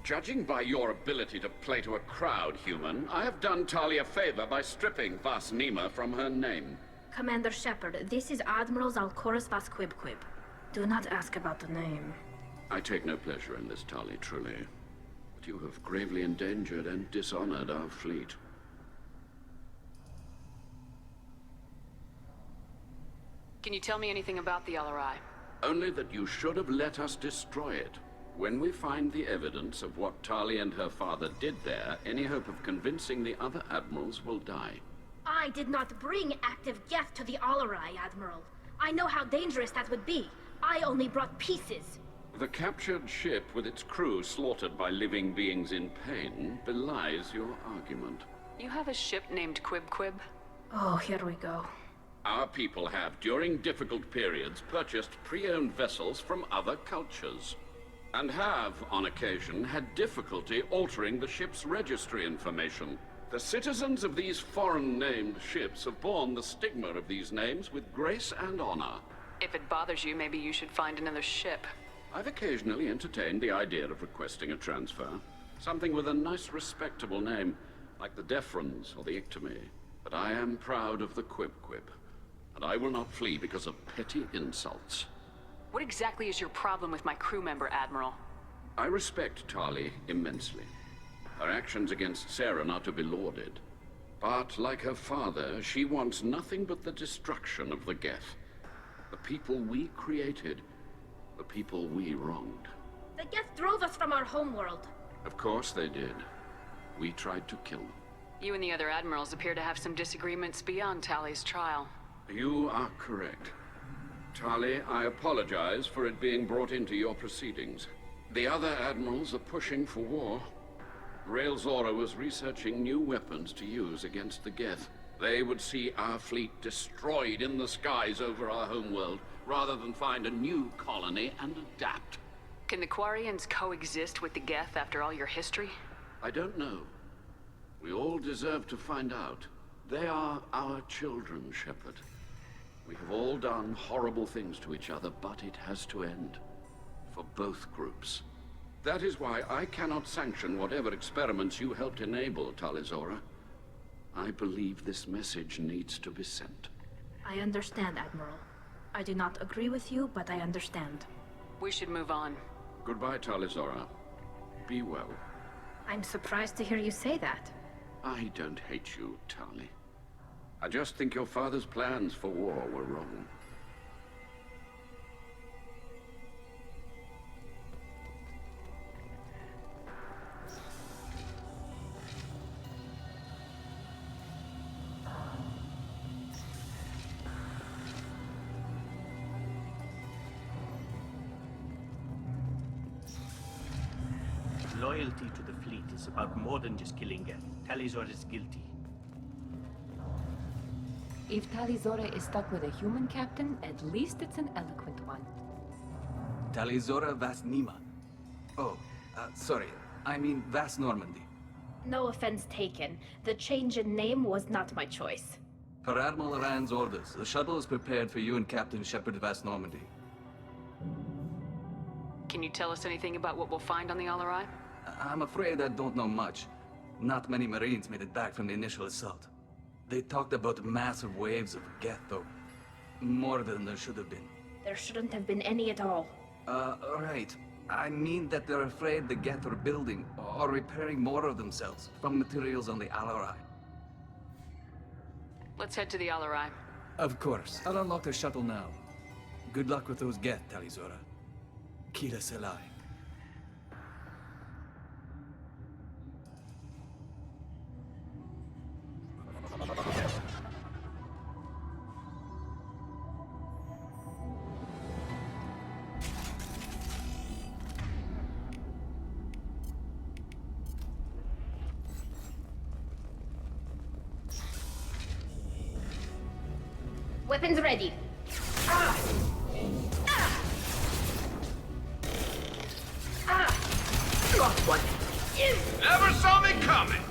Judging by your ability to play to a crowd, human, I have done Tali a favor by stripping Vasnima from her name. Commander Shepard, this is Admiral Koris Vasquibquib. Do not ask about the name. I take no pleasure in this, Tali, truly. But you have gravely endangered and dishonored our fleet. Can you tell me anything about the Alarei? Only that you should have let us destroy it. When we find the evidence of what Tali and her father did there, any hope of convincing the other admirals will die. I did not bring active Geth to the Alarei, Admiral. I know how dangerous that would be. I only brought pieces. The captured ship with its crew slaughtered by living beings in pain belies your argument. You have a ship named Quib? Oh, here we go. Our people have, during difficult periods, purchased pre-owned vessels from other cultures. And have, on occasion, had difficulty altering the ship's registry information. The citizens of these foreign-named ships have borne the stigma of these names with grace and honor. If it bothers you, maybe you should find another ship. I've occasionally entertained the idea of requesting a transfer. Something with a nice, respectable name, like the Defrons or the Ictomy. But I am proud of the Quib-Quib, and I will not flee because of petty insults. What exactly is your problem with my crew member, Admiral? I respect Tali immensely. Her actions against Sarah are not to be lauded. But, like her father, she wants nothing but the destruction of the Geth. The people we created, the people we wronged. The Geth drove us from our homeworld. Of course they did. We tried to kill them. You and the other admirals appear to have some disagreements beyond Tali's trial. You are correct. Tali, I apologize for it being brought into your proceedings. The other admirals are pushing for war. Rael'Zorah was researching new weapons to use against the Geth. They would see our fleet destroyed in the skies over our homeworld, rather than find a new colony and adapt. Can the Quarians coexist with the Geth after all your history? I don't know. We all deserve to find out. They are our children, Shepard. We have all done horrible things to each other, but it has to end. For both groups. That is why I cannot sanction whatever experiments you helped enable, Tali'Zorah. I believe this message needs to be sent. I understand, Admiral. I do not agree with you, but I understand. We should move on. Goodbye, Tali'Zorah. Be well. I'm surprised to hear you say that. I don't hate you, Tali. I just think your father's plans for war were wrong. Loyalty to the fleet is about more than just killing Geth. Tali'Zorah is guilty. If Tali'Zorah is stuck with a human captain, at least it's an eloquent one. Tali'Zorah Vas Nima. Oh, sorry. I mean Vas Normandy. No offense taken. The change in name was not my choice. Per Admiral Rand's orders, the shuttle is prepared for you and Captain Shepard Vas Normandy. Can you tell us anything about what we'll find on the Alarei? I'm afraid I don't know much. Not many Marines made it back from the initial assault. They talked about massive waves of Geth, though. More than there should have been. There shouldn't have been any at all. Right. I mean that they're afraid the Geth are building or repairing more of themselves from materials on the Alarei. Let's head to the Alarei. Of course. I'll unlock the shuttle now. Good luck with those Geth, Tali'Zorah. Kila Selai. Weapons ready. Ah! Ah! Ah! Drop one. Never saw me coming!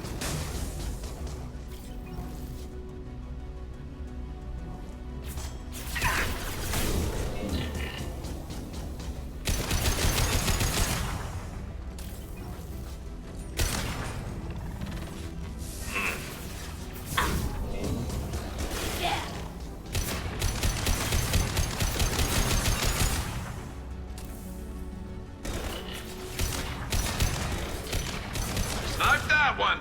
Snipe that one!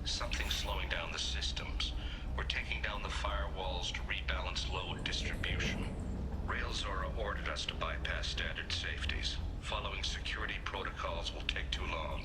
Something's slowing down the systems. We're taking down the firewalls to rebalance load distribution. Rael'Zorah ordered us to bypass standard safeties. Following security protocols will take too long.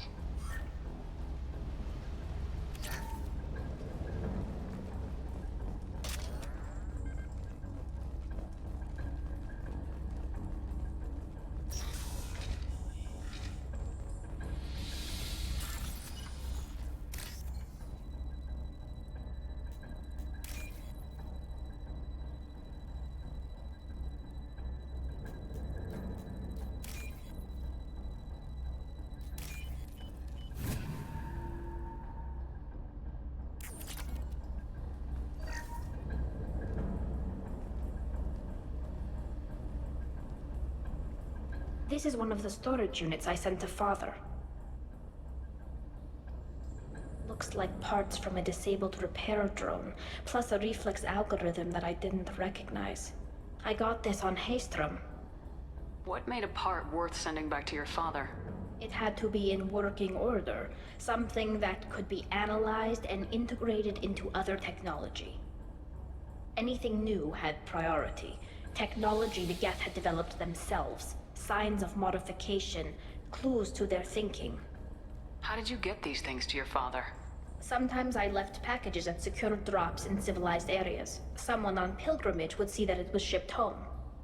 This is one of the storage units I sent to Father. Looks like parts from a disabled repair drone, plus a reflex algorithm that I didn't recognize. I got this on Haestrom. What made a part worth sending back to your father? It had to be in working order, something that could be analyzed and integrated into other technology. Anything new had priority. Technology the Geth had developed themselves, signs of modification, clues to their thinking. How did you get these things to your father? Sometimes I left packages at secured drops in civilized areas. Someone on pilgrimage would see that it was shipped home.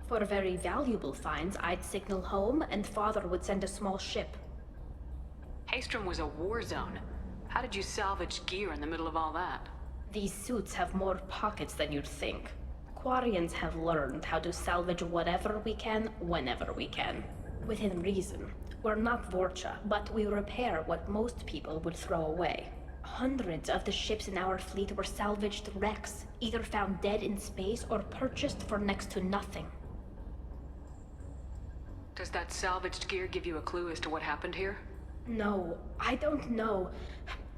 For very valuable finds, I'd signal home, and Father would send a small ship. Haestrom was a war zone. How did you salvage gear in the middle of all that? These suits have more pockets than you'd think. Quarians have learned how to salvage whatever we can, whenever we can. Within reason. We're not Vorcha, but we repair what most people would throw away. Hundreds of the ships in our fleet were salvaged wrecks, either found dead in space or purchased for next to nothing. Does that salvaged gear give you a clue as to what happened here? No, I don't know.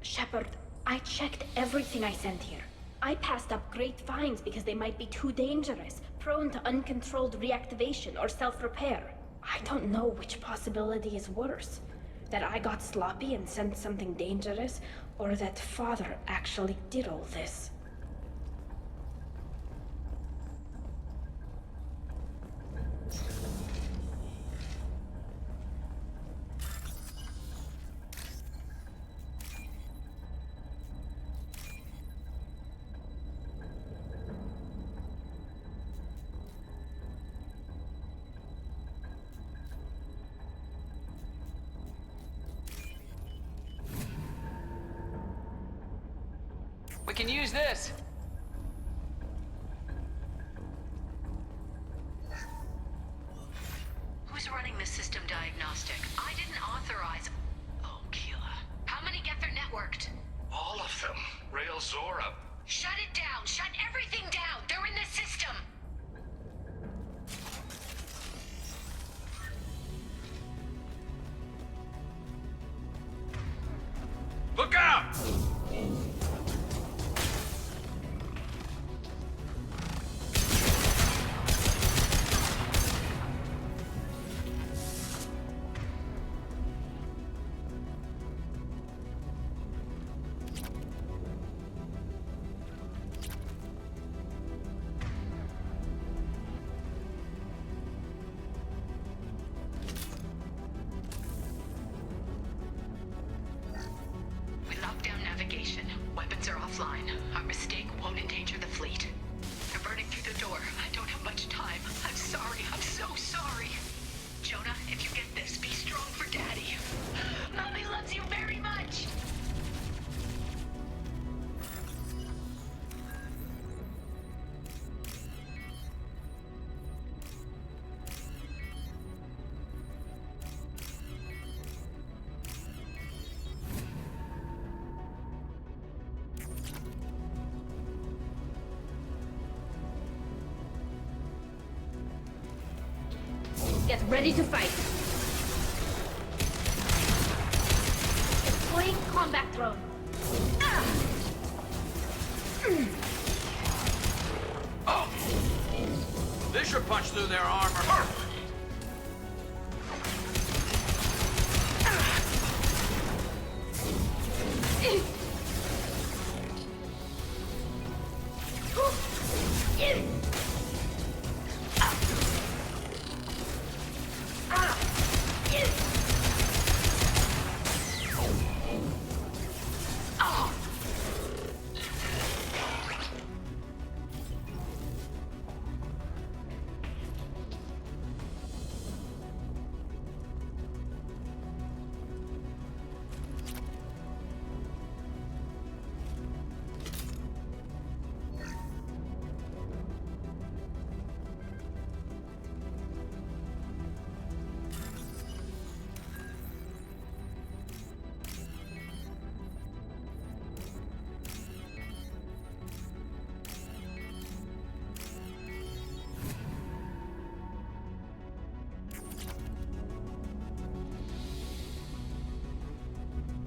Shepard, I checked everything I sent here. I passed up great finds because they might be too dangerous, prone to uncontrolled reactivation or self-repair. I don't know which possibility is worse. That I got sloppy and sent something dangerous, or that Father actually did all this. We can use this! Who's running the system diagnostic? I didn't authorize... Oh, Keela. How many Geth are networked? All of them. Rael'Zorah. Shut it down! Shut everything down! They're in the system! Look out! Weapons are offline. Our mistake won't endanger the fleet. They're burning through the door. I don't have much time. I'm sorry. I'm so sorry. Jonah, if you get this, be strong for Daddy. Mommy loves you very much. Get ready to fight. Deploying combat drone. Oh! This should punch through their armor.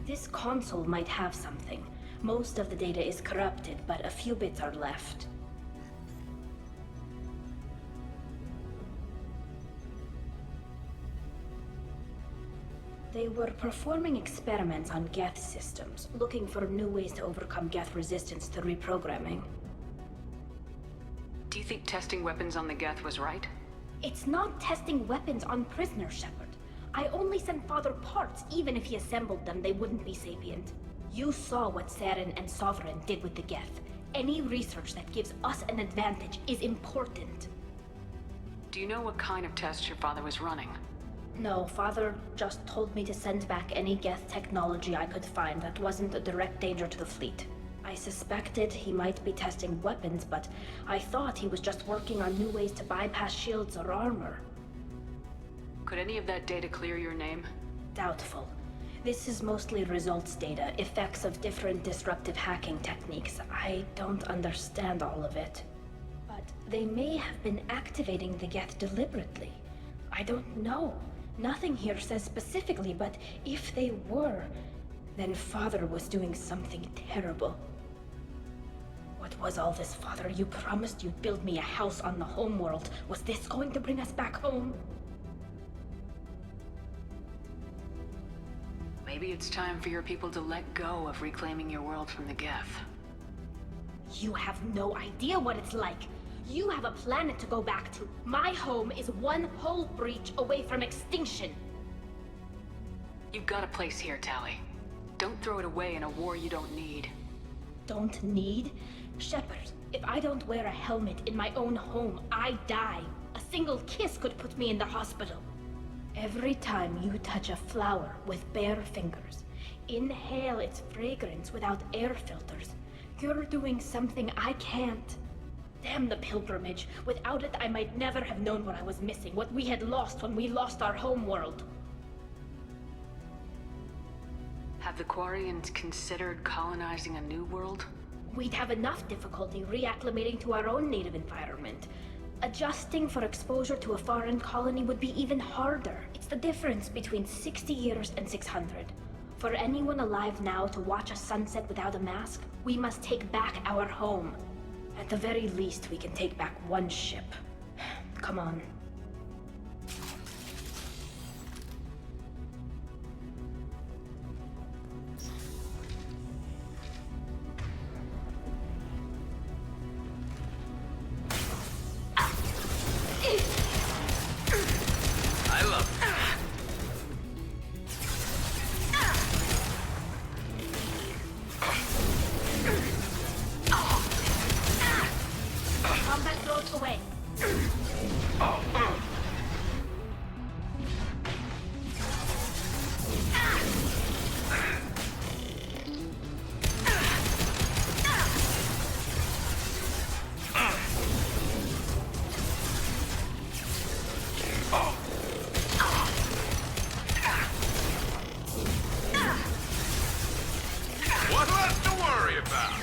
This console might have something. Most of the data is corrupted, but a few bits are left. They were performing experiments on Geth systems, looking for new ways to overcome Geth resistance to reprogramming. Do you think testing weapons on the Geth was right? It's not testing weapons on prisoners, Shepard. I only sent Father parts. Even if he assembled them, they wouldn't be sapient. You saw what Saren and Sovereign did with the Geth. Any research that gives us an advantage is important. Do you know what kind of tests your father was running? No, Father just told me to send back any Geth technology I could find that wasn't a direct danger to the fleet. I suspected he might be testing weapons, but I thought he was just working on new ways to bypass shields or armor. Could any of that data clear your name? Doubtful. This is mostly results data, effects of different disruptive hacking techniques. I don't understand all of it. But they may have been activating the Geth deliberately. I don't know. Nothing here says specifically, but if they were, then Father was doing something terrible. What was all this, Father? You promised you'd build me a house on the homeworld. Was this going to bring us back home? Maybe it's time for your people to let go of reclaiming your world from the Geth. You have no idea what it's like. You have a planet to go back to. My home is one hull breach away from extinction. You've got a place here, Tali. Don't throw it away in a war you don't need. Don't need? Shepard, if I don't wear a helmet in my own home, I die. A single kiss could put me in the hospital. Every time you touch a flower with bare fingers, inhale its fragrance without air filters, you're doing something I can't. Damn the pilgrimage. Without it, I might never have known what I was missing, what we had lost when we lost our homeworld. Have the Quarians considered colonizing a new world? We'd have enough difficulty reacclimating to our own native environment. Adjusting for exposure to a foreign colony would be even harder. It's the difference between 60 years and 600. For anyone alive now to watch a sunset without a mask, we must take back our home. At the very least, we can take back one ship. Come on. I love it. Combat drones away. What left to worry about?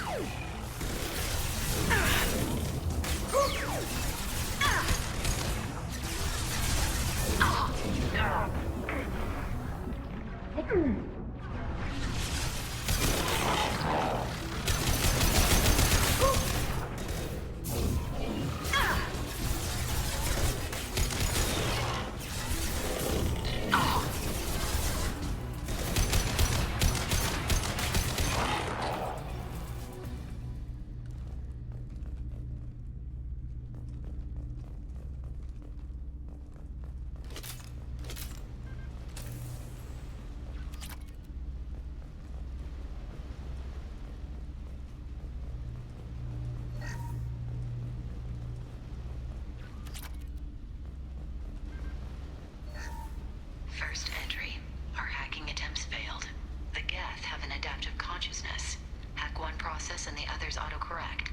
First entry. Our hacking attempts failed. The Geth have an adaptive consciousness. Hack one process and the others autocorrect.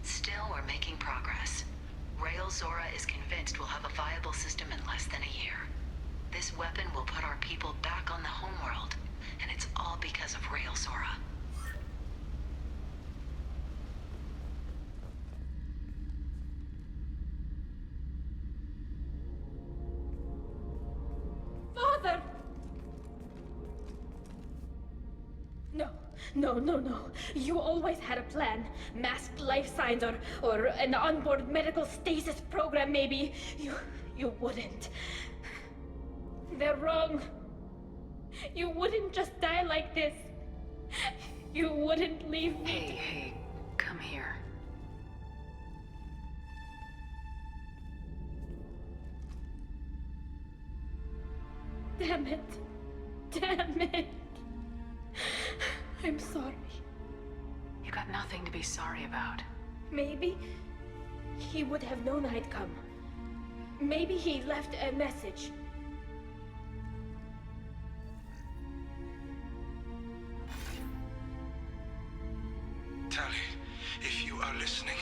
Still, we're making progress. Rael'Zorah is convinced we'll have a viable system in less than a year. This weapon will put our people back on the homeworld, and it's all because of Rael'Zorah. Father! No, no, no. You always had a plan. Masked life signs or an onboard medical stasis program, maybe. You wouldn't. They're wrong. You wouldn't just die like this. You wouldn't leave me. Hey, come here. Damn it. Damn it. I'm sorry. You got nothing to be sorry about. Maybe he would have known I'd come. Maybe he left a message. Tali, if you are listening,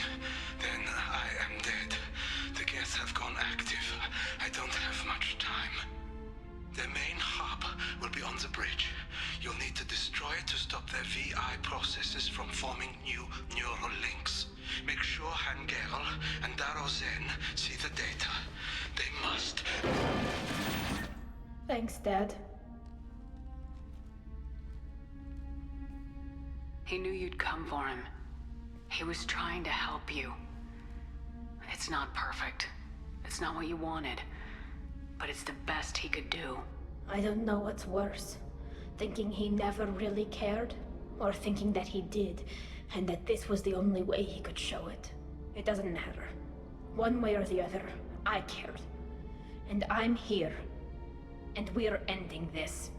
then I am dead. The Geth have gone active. I don't have much time. The main hub will be on the bridge. You'll need to destroy it to stop their VI processes from forming new neural links. Make sure Vallahan Gerrel and Admiral Xen see the data. They must. Thanks, Dad. He knew you'd come for him. He was trying to help you. It's not perfect. It's not what you wanted. But it's the best he could do. I don't know what's worse. Thinking he never really cared, or thinking that he did, and that this was the only way he could show it. It doesn't matter. One way or the other, I cared. And I'm here. And we're ending this.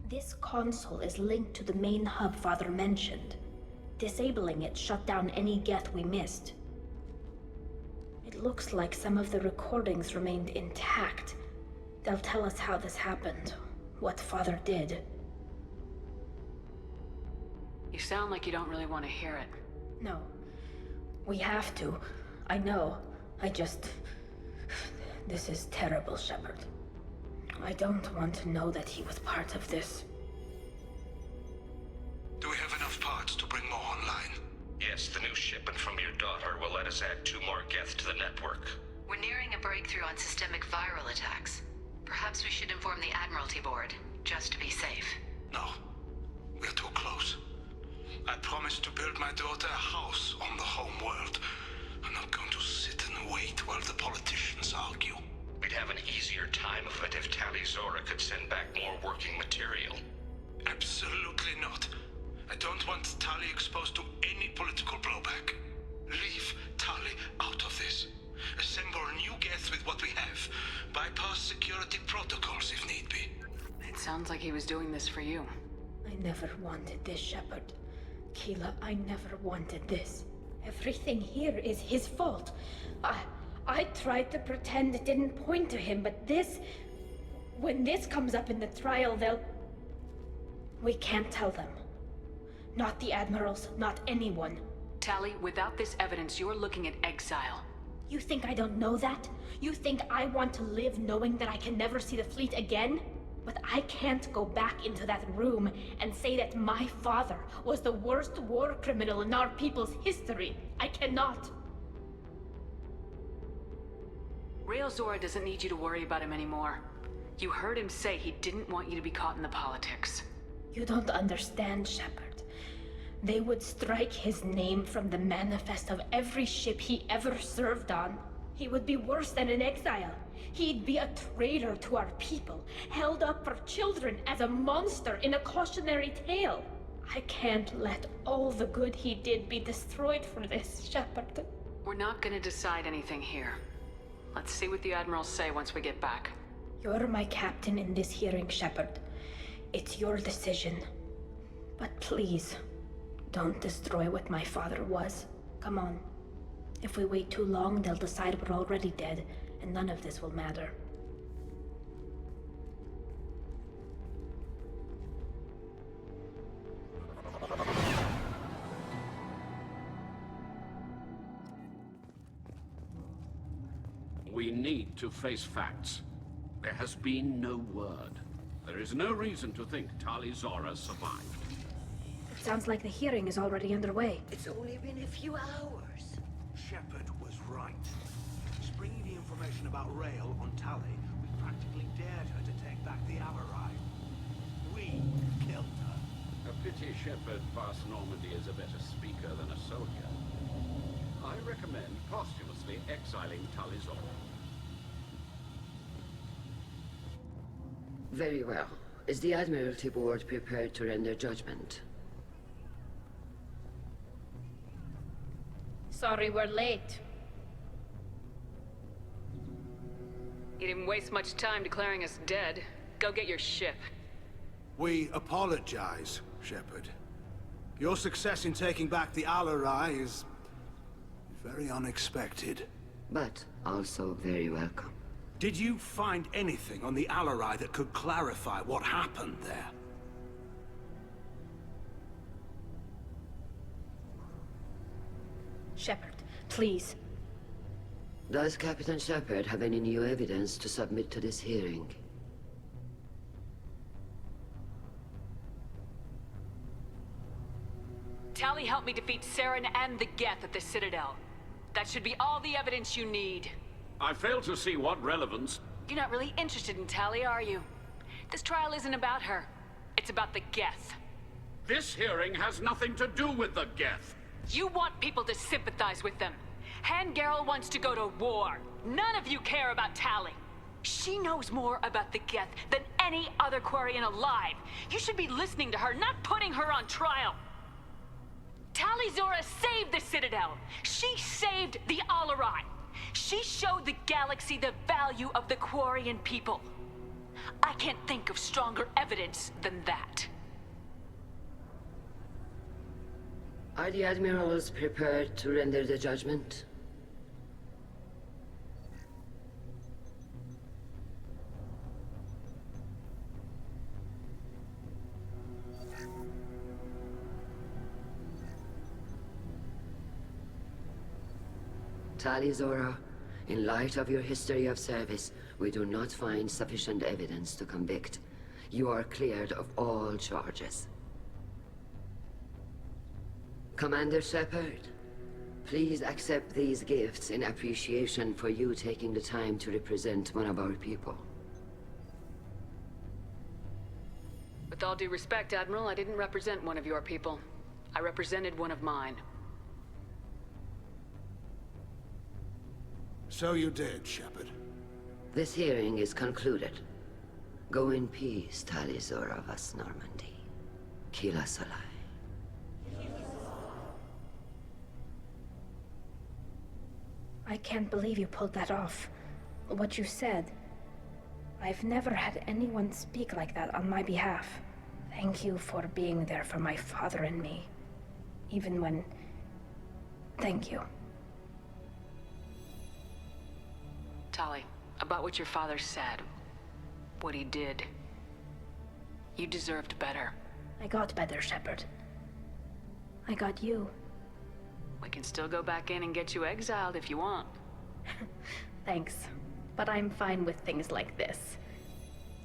This console is linked to the main hub Father mentioned. Disabling it shut down any Geth we missed. It looks like some of the recordings remained intact. They'll tell us how this happened, what Father did. You sound like you don't really want to hear it. No. We have to. I know. This is terrible, Shepard. I don't want to know that he was part of this. Do we have enough parts to bring more online? Yes, the new shipment from your daughter will let us add 2 more Geth to the network. We're nearing a breakthrough on systemic viral attacks. Perhaps we should inform the Admiralty Board, just to be safe. No. We're too close. I promised to build my daughter a house on the home world. I'm not going to sit and wait while the politicians argue. We'd have an easier time of it if Zora could send back more working material. Absolutely not. I don't want Tali exposed to any political blowback. Leave Tali out of this. Assemble new Geth with what we have. Bypass security protocols if need be. It sounds like he was doing this for you. I never wanted this, Shepard. Keela, I never wanted this. Everything here is his fault. I tried to pretend it didn't point to him, but this... When this comes up in the trial, they'll... We can't tell them. Not the admirals, not anyone. Tali, without this evidence, you're looking at exile. You think I don't know that? You think I want to live knowing that I can never see the fleet again? But I can't go back into that room and say that my father was the worst war criminal in our people's history. I cannot. Rael'Zorah doesn't need you to worry about him anymore. You heard him say he didn't want you to be caught in the politics. You don't understand, Shepard. They would strike his name from the manifest of every ship he ever served on. He would be worse than an exile. He'd be a traitor to our people, held up for children as a monster in a cautionary tale. I can't let all the good he did be destroyed for this, Shepard. We're not gonna decide anything here. Let's see what the Admirals say once we get back. You're my captain in this hearing, Shepard. It's your decision. But please, don't destroy what my father was. Come on. If we wait too long, they'll decide we're already dead, and none of this will matter. We need to face facts. There has been no word. There is no reason to think Tali-Zora survived. It sounds like the hearing is already underway. It's only been a few hours. Shepard was right. Springing the information about Rael on Tali, we practically dared her to take back the Alarei. We killed her. A pity Shepard past Normandy is a better speaker than a soldier. I recommend posthumously exiling Tali-Zora. Very well. Is the Admiralty Board prepared to render judgment? Sorry we're late. You didn't waste much time declaring us dead. Go get your ship. We apologize, Shepard. Your success in taking back the Alarei is very unexpected. But also very welcome. Did you find anything on the Alarei that could clarify what happened there? Shepard, please. Does Captain Shepard have any new evidence to submit to this hearing? Tali helped me defeat Saren and the Geth at the Citadel. That should be all the evidence you need. I fail to see what relevance... You're not really interested in Tali, are you? This trial isn't about her. It's about the Geth. This hearing has nothing to do with the Geth. You want people to sympathize with them. Gerrel wants to go to war. None of you care about Tali. She knows more about the Geth than any other Quarian alive. You should be listening to her, not putting her on trial. Tali-Zora saved the Citadel. She saved the Alarei. She showed the galaxy the value of the Quarian people. I can't think of stronger evidence than that. Are the Admirals prepared to render the judgment? Tali-Zora, in light of your history of service, we do not find sufficient evidence to convict. You are cleared of all charges. Commander Shepard, please accept these gifts in appreciation for you taking the time to represent one of our people. With all due respect, Admiral, I didn't represent one of your people. I represented one of mine. So you did, Shepard. This hearing is concluded. Go in peace, Tali-Zora vas Normandy. Kila Salai. I can't believe you pulled that off. What you said. I've never had anyone speak like that on my behalf. Thank you for being there for my father and me. Even when... Thank you. Tali, about what your father said, what he did, you deserved better. I got better, Shepard. I got you. We can still go back in and get you exiled if you want. Thanks, but I'm fine with things like this.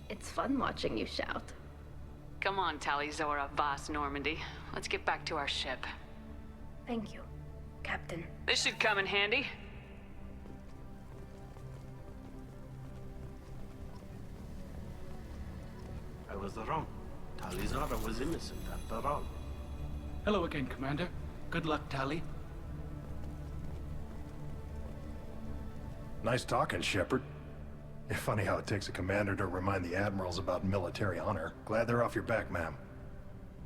It's fun watching you shout. Come on, Tali-Zora, Voss Normandy. Let's get back to our ship. Thank you, Captain. This should come in handy. I was wrong. Tali-Zora was innocent after all. Hello again, Commander. Good luck, Tali. Nice talking, Shepard. It's funny how it takes a commander to remind the admirals about military honor. Glad they're off your back, ma'am.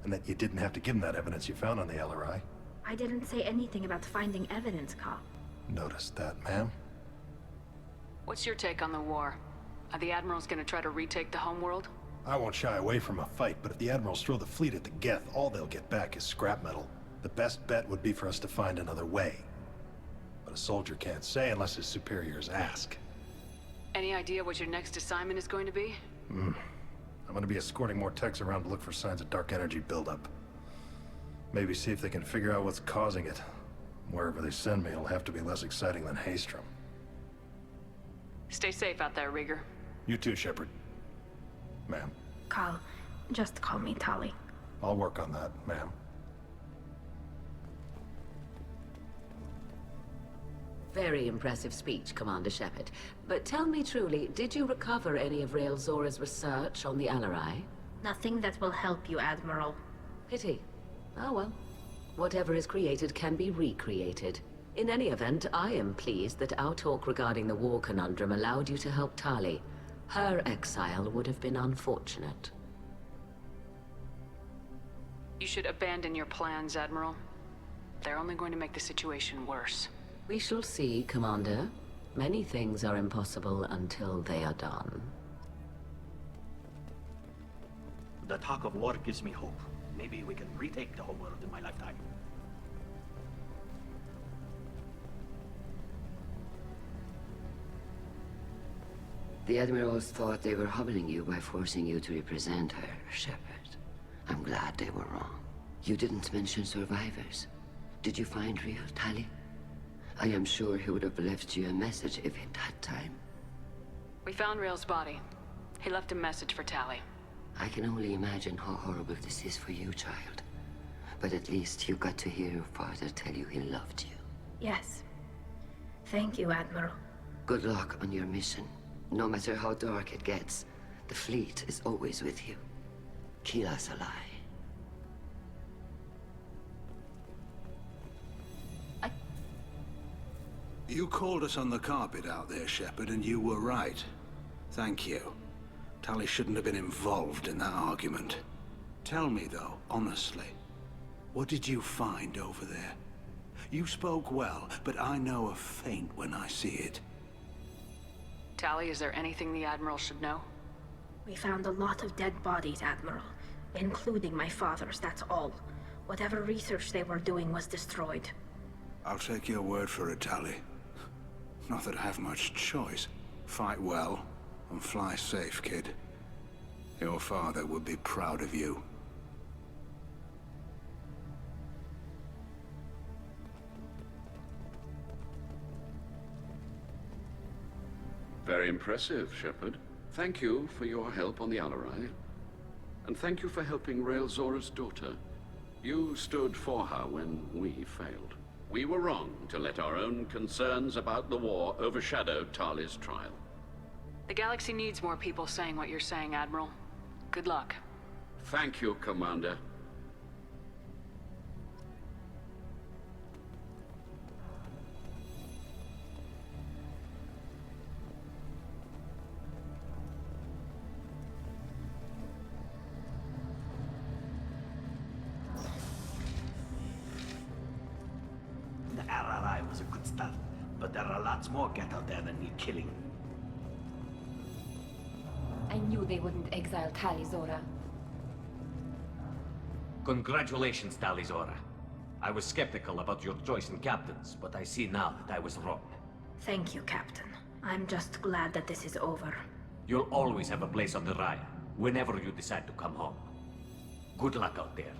And that you didn't have to give them that evidence you found on the Alarei. I didn't say anything about finding evidence, Kal. Noticed that, ma'am. What's your take on the war? Are the admirals gonna try to retake the homeworld? I won't shy away from a fight, but if the admirals throw the fleet at the Geth, all they'll get back is scrap metal. The best bet would be for us to find another way. But a soldier can't say unless his superiors ask. Any idea what your next assignment is going to be? I'm gonna be escorting more techs around to look for signs of dark energy buildup. Maybe see if they can figure out what's causing it. Wherever they send me, it'll have to be less exciting than Haestrom. Stay safe out there, Rieger. You too, Shepard. Ma'am. Kal, just call me Tali. I'll work on that, ma'am. Very impressive speech, Commander Shepard. But tell me truly, did you recover any of Rael'Zorah's research on the Alarei? Nothing that will help you, Admiral. Pity. Oh well. Whatever is created can be recreated. In any event, I am pleased that our talk regarding the war conundrum allowed you to help Tali. Her exile would have been unfortunate. You should abandon your plans, Admiral. They're only going to make the situation worse. We shall see, Commander. Many things are impossible until they are done. The talk of war gives me hope. Maybe we can retake the whole world in my lifetime. The Admirals thought they were humbling you by forcing you to represent her, Shepard. I'm glad they were wrong. You didn't mention survivors. Did you find real Tali? I am sure he would have left you a message if he'd had time. We found Rael's body. He left a message for Tali. I can only imagine how horrible this is for you, child. But at least you got to hear your father tell you he loved you. Yes. Thank you, Admiral. Good luck on your mission. No matter how dark it gets, the fleet is always with you. Kila Salai. You called us on the carpet out there, Shepard, and you were right. Thank you. Tali shouldn't have been involved in that argument. Tell me, though, honestly, what did you find over there? You spoke well, but I know a feint when I see it. Tali, is there anything the Admiral should know? We found a lot of dead bodies, Admiral. Including my father's, that's all. Whatever research they were doing was destroyed. I'll take your word for it, Tali. Not that I have much choice. Fight well, and fly safe, kid. Your father would be proud of you. Very impressive, Shepard. Thank you for your help on the Alarei. And thank you for helping Rael'Zorah's daughter. You stood for her when we failed. We were wrong to let our own concerns about the war overshadow Tali's trial. The galaxy needs more people saying what you're saying, Admiral. Good luck. Thank you, Commander. The Alarei was a good start, but there are lots more Geth out there that need killing. I knew they wouldn't exile Zora. Congratulations, Zora. I was skeptical about your choice in captains, but I see now that I was wrong. Thank you, Captain. I'm just glad that this is over. You'll always have a place on the Rayya, whenever you decide to come home. Good luck out there.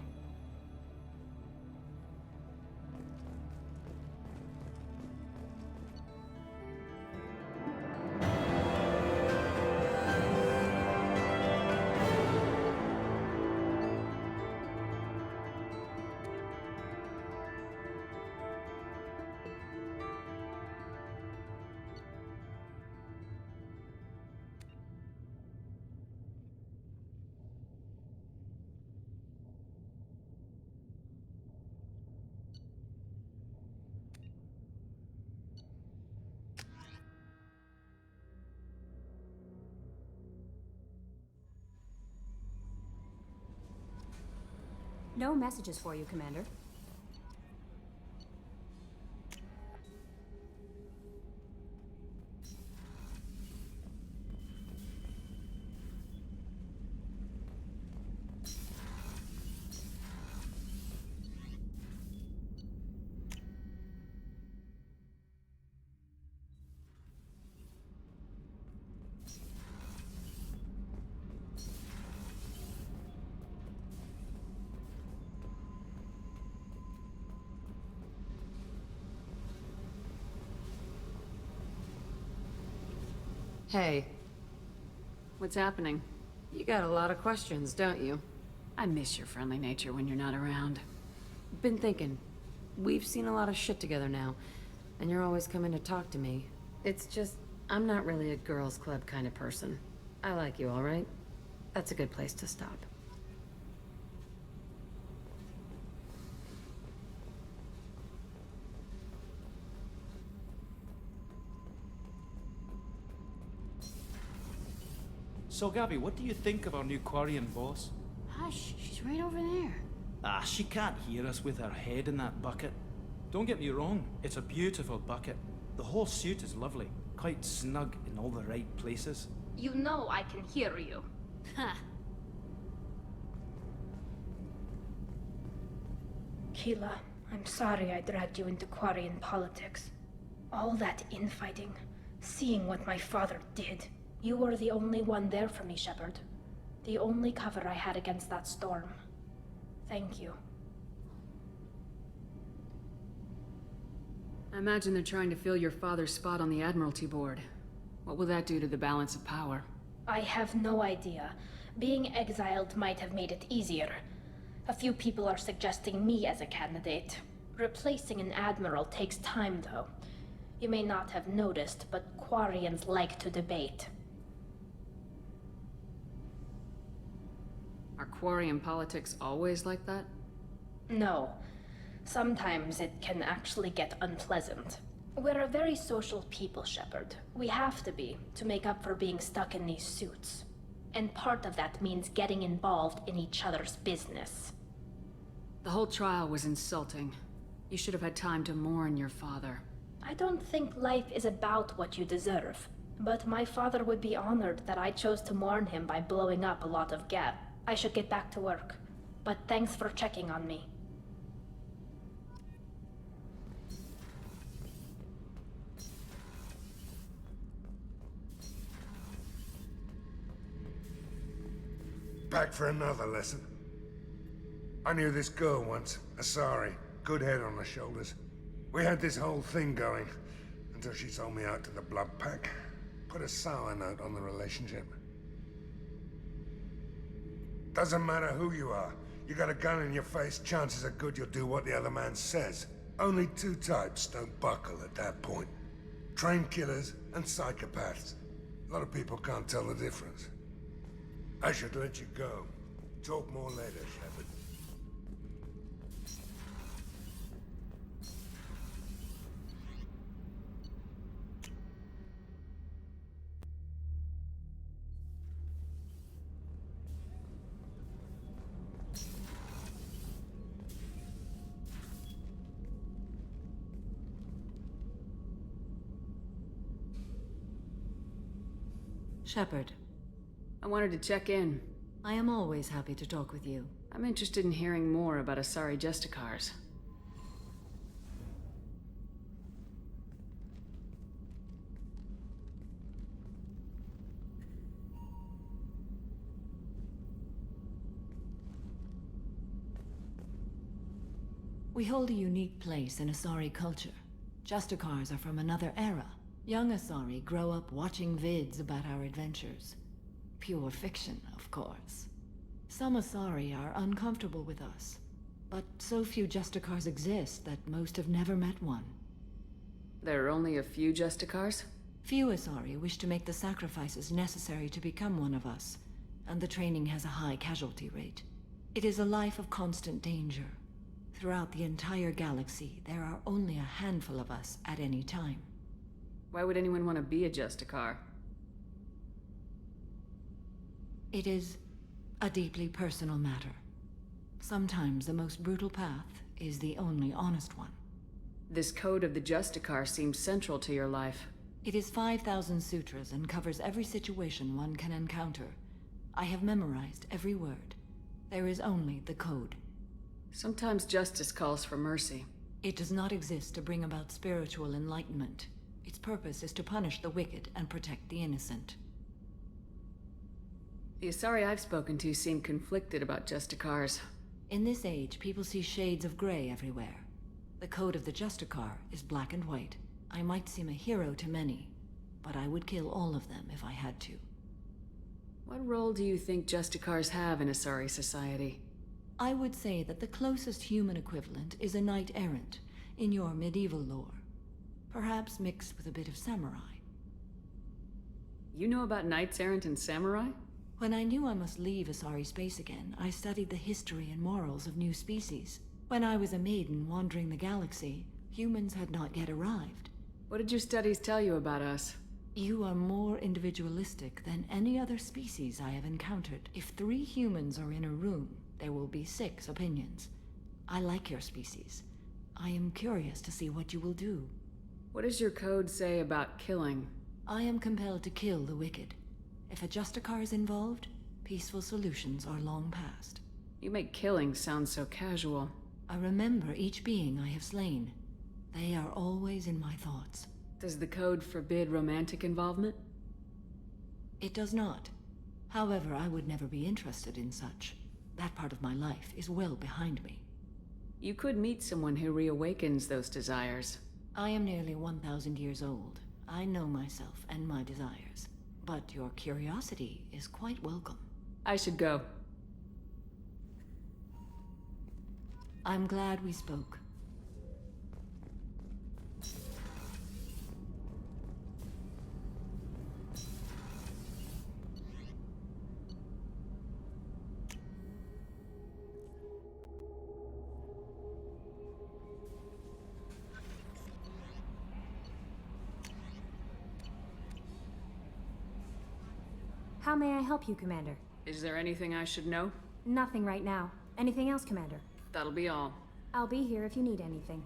No messages for you, Commander. Hey. What's happening? You got a lot of questions, don't you? I miss your friendly nature when you're not around. Been thinking. We've seen a lot of shit together now, and you're always coming to talk to me. It's just, I'm not really a girls' club kind of person. I like you, all right? That's a good place to stop. So, Gabby, what do you think of our new Quarian boss? Hush, she's right over there. Ah, she can't hear us with her head in that bucket. Don't get me wrong, it's a beautiful bucket. The whole suit is lovely, quite snug in all the right places. You know I can hear you. Ha! Keela, I'm sorry I dragged you into Quarian politics. All that infighting, seeing what my father did. You were the only one there for me, Shepard. The only cover I had against that storm. Thank you. I imagine they're trying to fill your father's spot on the Admiralty board. What will that do to the balance of power? I have no idea. Being exiled might have made it easier. A few people are suggesting me as a candidate. Replacing an admiral takes time, though. You may not have noticed, but Quarians like to debate. Are Quarian politics always like that? No. Sometimes it can actually get unpleasant. We're a very social people, Shepard. We have to be, to make up for being stuck in these suits. And part of that means getting involved in each other's business. The whole trial was insulting. You should have had time to mourn your father. I don't think life is about what you deserve. But my father would be honored that I chose to mourn him by blowing up a lot of gas. I should get back to work. But thanks for checking on me. Back for another lesson. I knew this girl once, Asari. Good head on her shoulders. We had this whole thing going, until she sold me out to the Blood Pack. Put a sour note on the relationship. Doesn't matter who you are. You got a gun in your face, chances are good you'll do what the other man says. Only two types don't buckle at that point. Trained killers and psychopaths. A lot of people can't tell the difference. I should let you go. Talk more later, Shepard. Shepard, I wanted to check in. I am always happy to talk with you. I'm interested in hearing more about Asari Justicars. We hold a unique place in Asari culture. Justicars are from another era. Young Asari grow up watching vids about our adventures. Pure fiction, of course. Some Asari are uncomfortable with us, but so few Justicars exist that most have never met one. There are only a few Justicars? Few Asari wish to make the sacrifices necessary to become one of us, and the training has a high casualty rate. It is a life of constant danger. Throughout the entire galaxy, there are only a handful of us at any time. Why would anyone want to be a Justicar? It is a deeply personal matter. Sometimes the most brutal path is the only honest one. This code of the Justicar seems central to your life. It is 5,000 sutras and covers every situation one can encounter. I have memorized every word. There is only the code. Sometimes justice calls for mercy. It does not exist to bring about spiritual enlightenment. Its purpose is to punish the wicked and protect the innocent. The Asari I've spoken to seem conflicted about Justicars. In this age, people see shades of gray everywhere. The code of the Justicar is black and white. I might seem a hero to many, but I would kill all of them if I had to. What role do you think Justicars have in Asari society? I would say that the closest human equivalent is a knight-errant in your medieval lore. Perhaps mixed with a bit of samurai. You know about knights-errant and samurai? When I knew I must leave Asari space again, I studied the history and morals of new species. When I was a maiden wandering the galaxy, humans had not yet arrived. What did your studies tell you about us? You are more individualistic than any other species I have encountered. If 3 humans are in a room, there will be 6 opinions. I like your species. I am curious to see what you will do. What does your code say about killing? I am compelled to kill the wicked. If a Justicar is involved, peaceful solutions are long past. You make killing sound so casual. I remember each being I have slain. They are always in my thoughts. Does the code forbid romantic involvement? It does not. However, I would never be interested in such. That part of my life is well behind me. You could meet someone who reawakens those desires. I am nearly 1,000 years old. I know myself and my desires. But your curiosity is quite welcome. I should go. I'm glad we spoke. How may I help you, Commander? Is there anything I should know? Nothing right now. Anything else, Commander? That'll be all. I'll be here if you need anything.